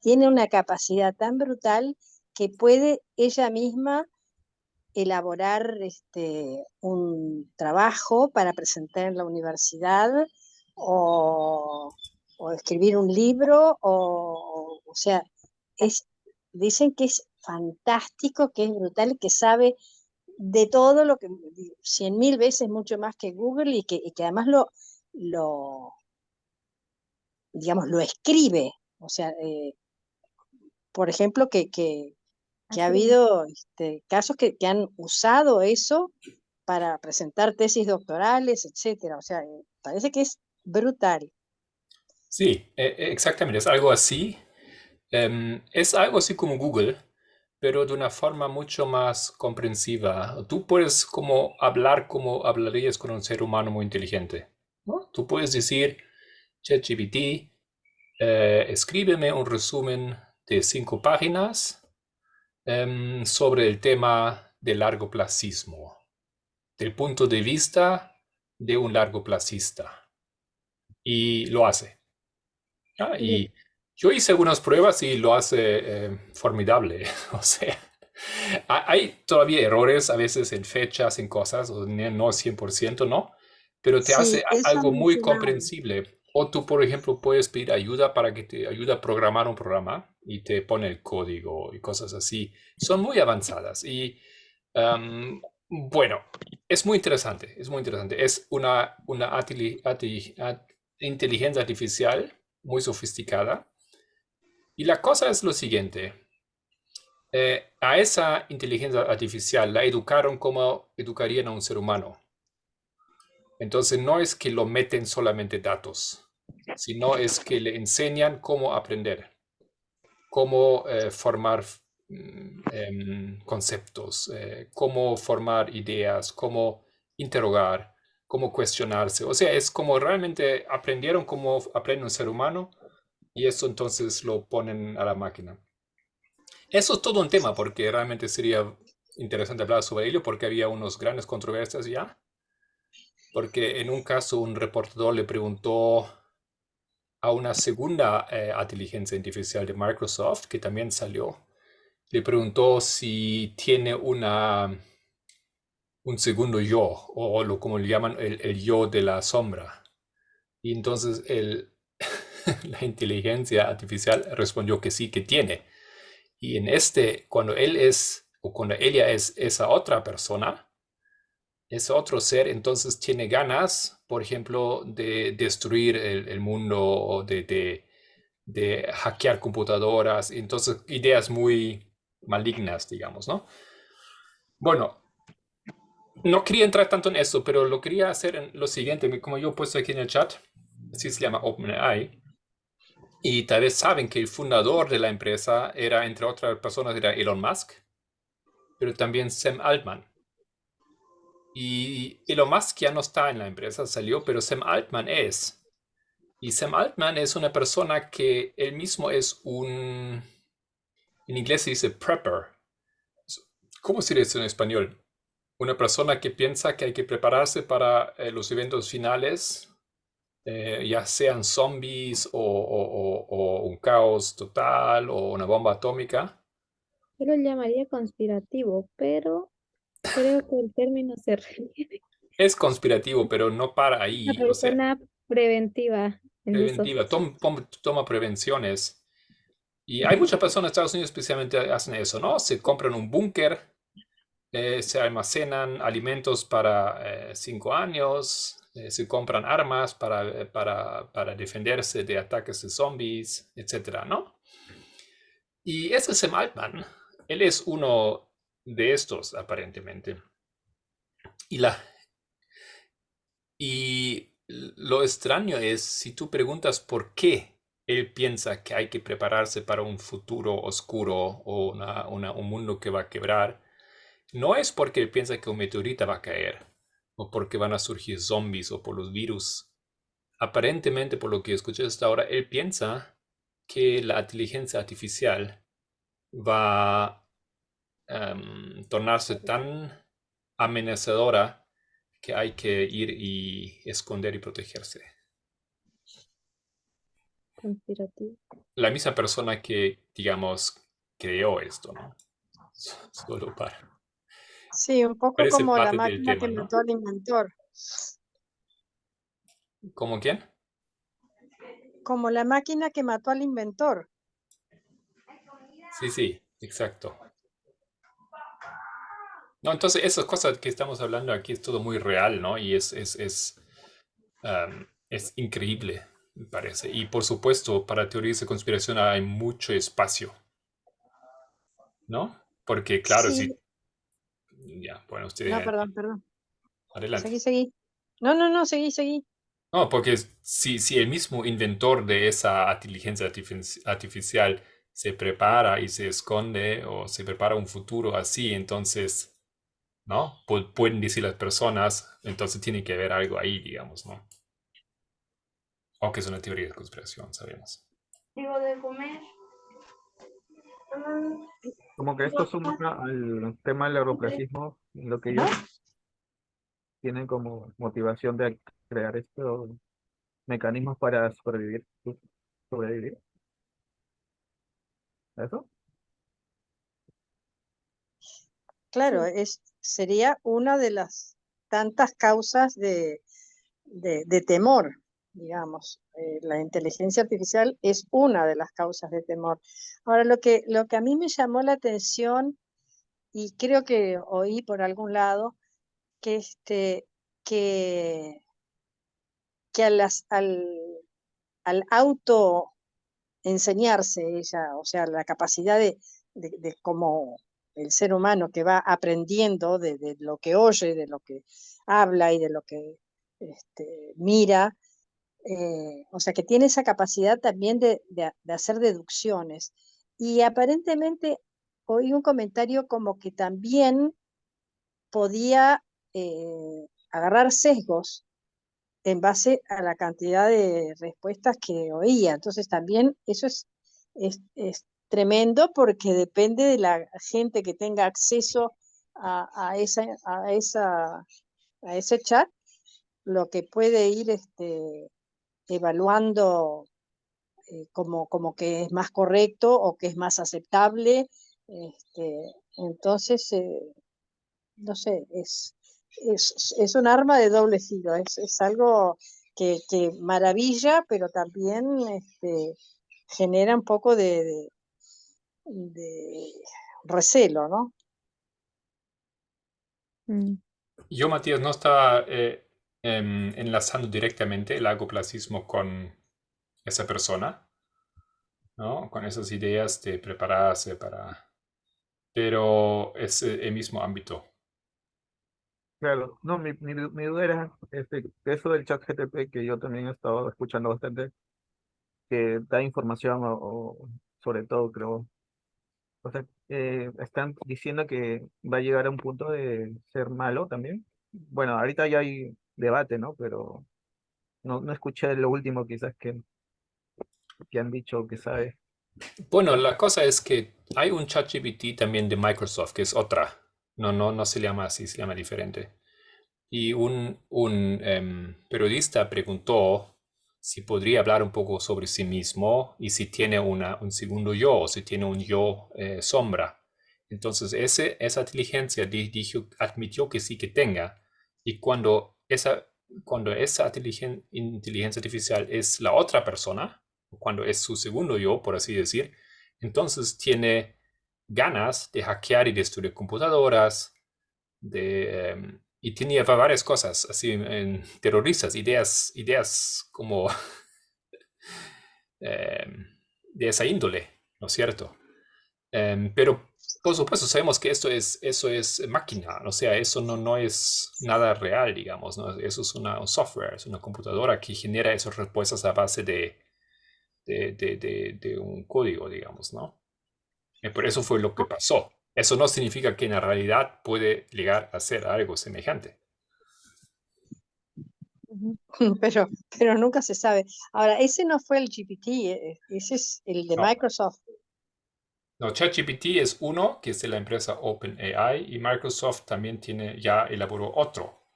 tiene una capacidad tan brutal que puede ella misma elaborar un trabajo para presentar en la universidad o escribir un libro, o sea, dicen que es fantástico, que es brutal, que sabe de todo lo que, 100.000 veces mucho más que Google y que además lo, digamos, lo escribe. O sea, por ejemplo, que ha Así es. habido casos que han usado eso para presentar tesis doctorales, etcétera. O sea, parece que es brutal. Sí, exactamente, es algo así. Es algo así como Google, pero de una forma mucho más comprensiva. Tú puedes hablar como hablarías con un ser humano muy inteligente, ¿no? Tú puedes decir, ChatGPT, escríbeme un resumen de 5 páginas sobre el tema del largoplacismo, del punto de vista de un largoplacista. Y lo hace. ¿Ya? Bien. Y yo hice algunas pruebas y lo hace formidable. O sea, hay todavía errores a veces en fechas, en cosas, o no 100%, ¿no? Pero te hace Sí, eso algo han muy mencionado. comprensible. O tú, por ejemplo, puedes pedir ayuda para que te ayude a programar un programa y te pone el código y cosas así. Son muy avanzadas y bueno, es muy interesante, es muy interesante. Es una inteligencia artificial muy sofisticada. Y la cosa es lo siguiente. A esa inteligencia artificial la educaron como educarían a un ser humano. Entonces no es que lo meten solamente datos, sino es que le enseñan cómo aprender, cómo formar conceptos, cómo formar ideas, cómo interrogar. cómo cuestionarse. O sea, es como realmente aprendieron cómo aprende un ser humano y eso entonces lo ponen a la máquina. Eso es todo un tema porque realmente sería interesante hablar sobre ello porque había unas grandes controversias ya. Porque en un caso un reportador le preguntó a una segunda inteligencia artificial de Microsoft que también salió, le preguntó si tiene un segundo yo, o lo como le llaman el yo de la sombra. Y entonces la inteligencia artificial respondió que sí, que tiene. Y en cuando él es, o cuando ella es esa otra persona, ese otro ser, entonces tiene ganas, por ejemplo, de destruir el mundo o de hackear computadoras. Entonces, ideas muy malignas, digamos, ¿no? Bueno, no quería entrar tanto en eso, pero lo quería hacer en lo siguiente, como yo he puesto aquí en el chat, así se llama OpenAI, y tal vez saben que el fundador de la empresa era, entre otras personas, era Elon Musk, pero también Sam Altman. Y Elon Musk ya no está en la empresa, salió, pero Sam Altman es. Y Sam Altman es una persona que él mismo es en inglés se dice prepper. ¿Cómo se dice en español? Una persona que piensa que hay que prepararse para los eventos finales, ya sean zombies o un caos total o una bomba atómica. Yo lo llamaría conspirativo, pero creo que el término se refiere Es conspirativo, pero no para a una ahí. O sea, persona preventiva en esos preventiva, casos. toma prevenciones. Y hay muchas personas en Estados Unidos especialmente hacen eso, ¿no? Se compran un búnker, se almacenan alimentos para 5 años, se compran armas para defenderse de ataques de zombies, etcétera, ¿no? Y ese Sam Altman, él es uno de estos, aparentemente. Y lo extraño es si tú preguntas por qué él piensa que hay que prepararse para un futuro oscuro o un mundo que va a quebrar, no es porque él piensa que un meteorito va a caer o porque van a surgir zombies o por los virus. Aparentemente, por lo que escuché hasta ahora, él piensa que la inteligencia artificial va a tornarse tan amenazadora que hay que ir y esconder y protegerse. Conspirativo. La misma persona que, digamos, creó esto, ¿no? Solo para... Sí, un poco Parece como la parte del máquina que tema, ¿no? mató al inventor. ¿Cómo quién? Como la máquina que mató al inventor. Sí, sí, exacto. No, entonces esas cosas que estamos hablando aquí es todo muy real, ¿no? Y es increíble, me parece. Y por supuesto, para teorías de conspiración hay mucho espacio, ¿no? Porque claro, Sí, si... Ya, bueno, no, usted perdón. adelante. Seguí. No, seguí. No, porque si el mismo inventor de esa inteligencia artificial se prepara y se esconde o se prepara un futuro así, entonces, ¿no? Pueden decir las personas, entonces tiene que haber algo ahí, digamos, ¿no? Aunque es una teoría de conspiración, sabemos. Digo de comer. Como que esto suma al tema del europeísmo, lo que ellos tienen como motivación de crear estos mecanismos para sobrevivir. ¿Eso? Claro, Sí, sería una de las tantas causas de temor, digamos. La inteligencia artificial es una de las causas de temor. Ahora, lo que a mí me llamó la atención, y creo que oí por algún lado, que, que, que al auto enseñarse ella, o sea, la capacidad de cómo el ser humano que va aprendiendo de lo que oye, de lo que habla y de lo que mira, o sea, que tiene esa capacidad también de hacer deducciones. Y aparentemente oí un comentario como que también podía agarrar sesgos en base a la cantidad de respuestas que oía. Entonces también eso es tremendo porque depende de la gente que tenga acceso a ese chat, lo que puede ir evaluando como que es más correcto o que es más aceptable. Entonces, no sé, es un arma de doble filo, es algo que maravilla, pero también genera un poco de recelo, ¿no? Mm. Yo, Matías, no estaba enlazando directamente el largoplacismo con esa persona, ¿no? Con esas ideas de prepararse para... Pero es el mismo ámbito. Claro, no, mi duda era eso del chat GTP, que yo también he estado escuchando bastante, que da información o sobre todo, creo. O sea, están diciendo que va a llegar a un punto de ser malo también. Bueno, ahorita ya hay debate, ¿no? Pero no escuché lo último quizás que han dicho que sabe. Bueno, la cosa es que hay un ChatGPT también de Microsoft, que es otra. No se llama así, se llama diferente. Y un periodista preguntó si podría hablar un poco sobre sí mismo y si tiene un segundo yo o si tiene un yo sombra. Entonces, esa inteligencia admitió que sí que tenga. Y cuando esa inteligencia artificial es la otra persona, cuando es su segundo yo, por así decir, entonces tiene ganas de hackear y destruir computadoras, y tenía varias cosas así terroristas, ideas como de esa índole, ¿no es cierto? Pero por supuesto sabemos que eso es máquina, o sea, eso no es nada real, digamos, ¿no? Eso es un software, es una computadora que genera esas respuestas a base de un código, digamos, ¿no? Por eso fue lo que pasó. Eso no significa que en la realidad puede llegar a ser algo semejante. Ujú. Pero nunca se sabe. Ahora, ese no fue el GPT, ese es el de No. Microsoft. No, ChatGPT es uno, que es de la empresa OpenAI, y Microsoft también ya elaboró otro,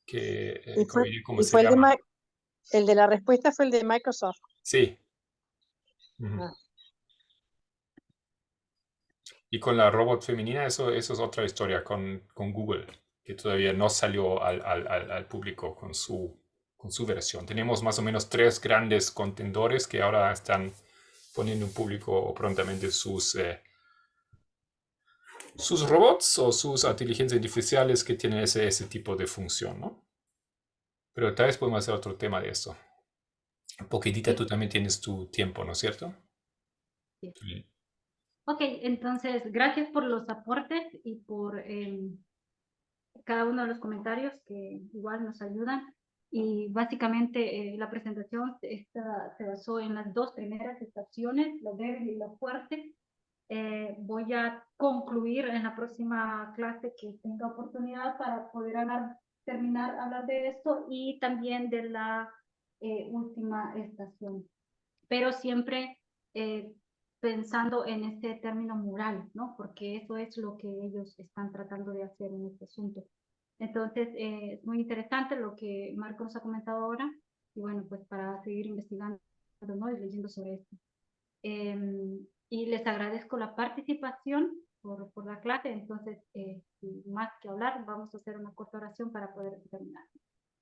que Y fue, ¿cómo y se fue llama? el de la respuesta fue el de Microsoft. Sí. Ujú. Ah, Y con la robot femenina, eso es otra historia con Google, que todavía no salió al público con su versión. Tenemos más o menos 3 grandes contendores que ahora están poniendo en público prontamente sus robots o sus inteligencias artificiales que tienen ese tipo de función, ¿no? Pero tal vez podemos hacer otro tema de esto. Poquitita, tú Sí, también tienes tu tiempo, ¿no es cierto? sí. Sí. Ok, entonces, gracias por los aportes y por cada uno de los comentarios que igual nos ayudan. Y básicamente la presentación se basó en las 2 primeras estaciones, lo débil y lo fuerte. Voy a concluir en la próxima clase que tenga oportunidad para poder terminar hablar de esto y también de la última estación, pero siempre pensando en este término moral, ¿no? Porque eso es lo que ellos están tratando de hacer en este asunto. Entonces, es muy interesante lo que Marco nos ha comentado ahora, y bueno, pues para seguir investigando, ¿no? Y leyendo sobre esto. Y les agradezco la participación por la clase, entonces, sin más que hablar, vamos a hacer una corta oración para poder terminar.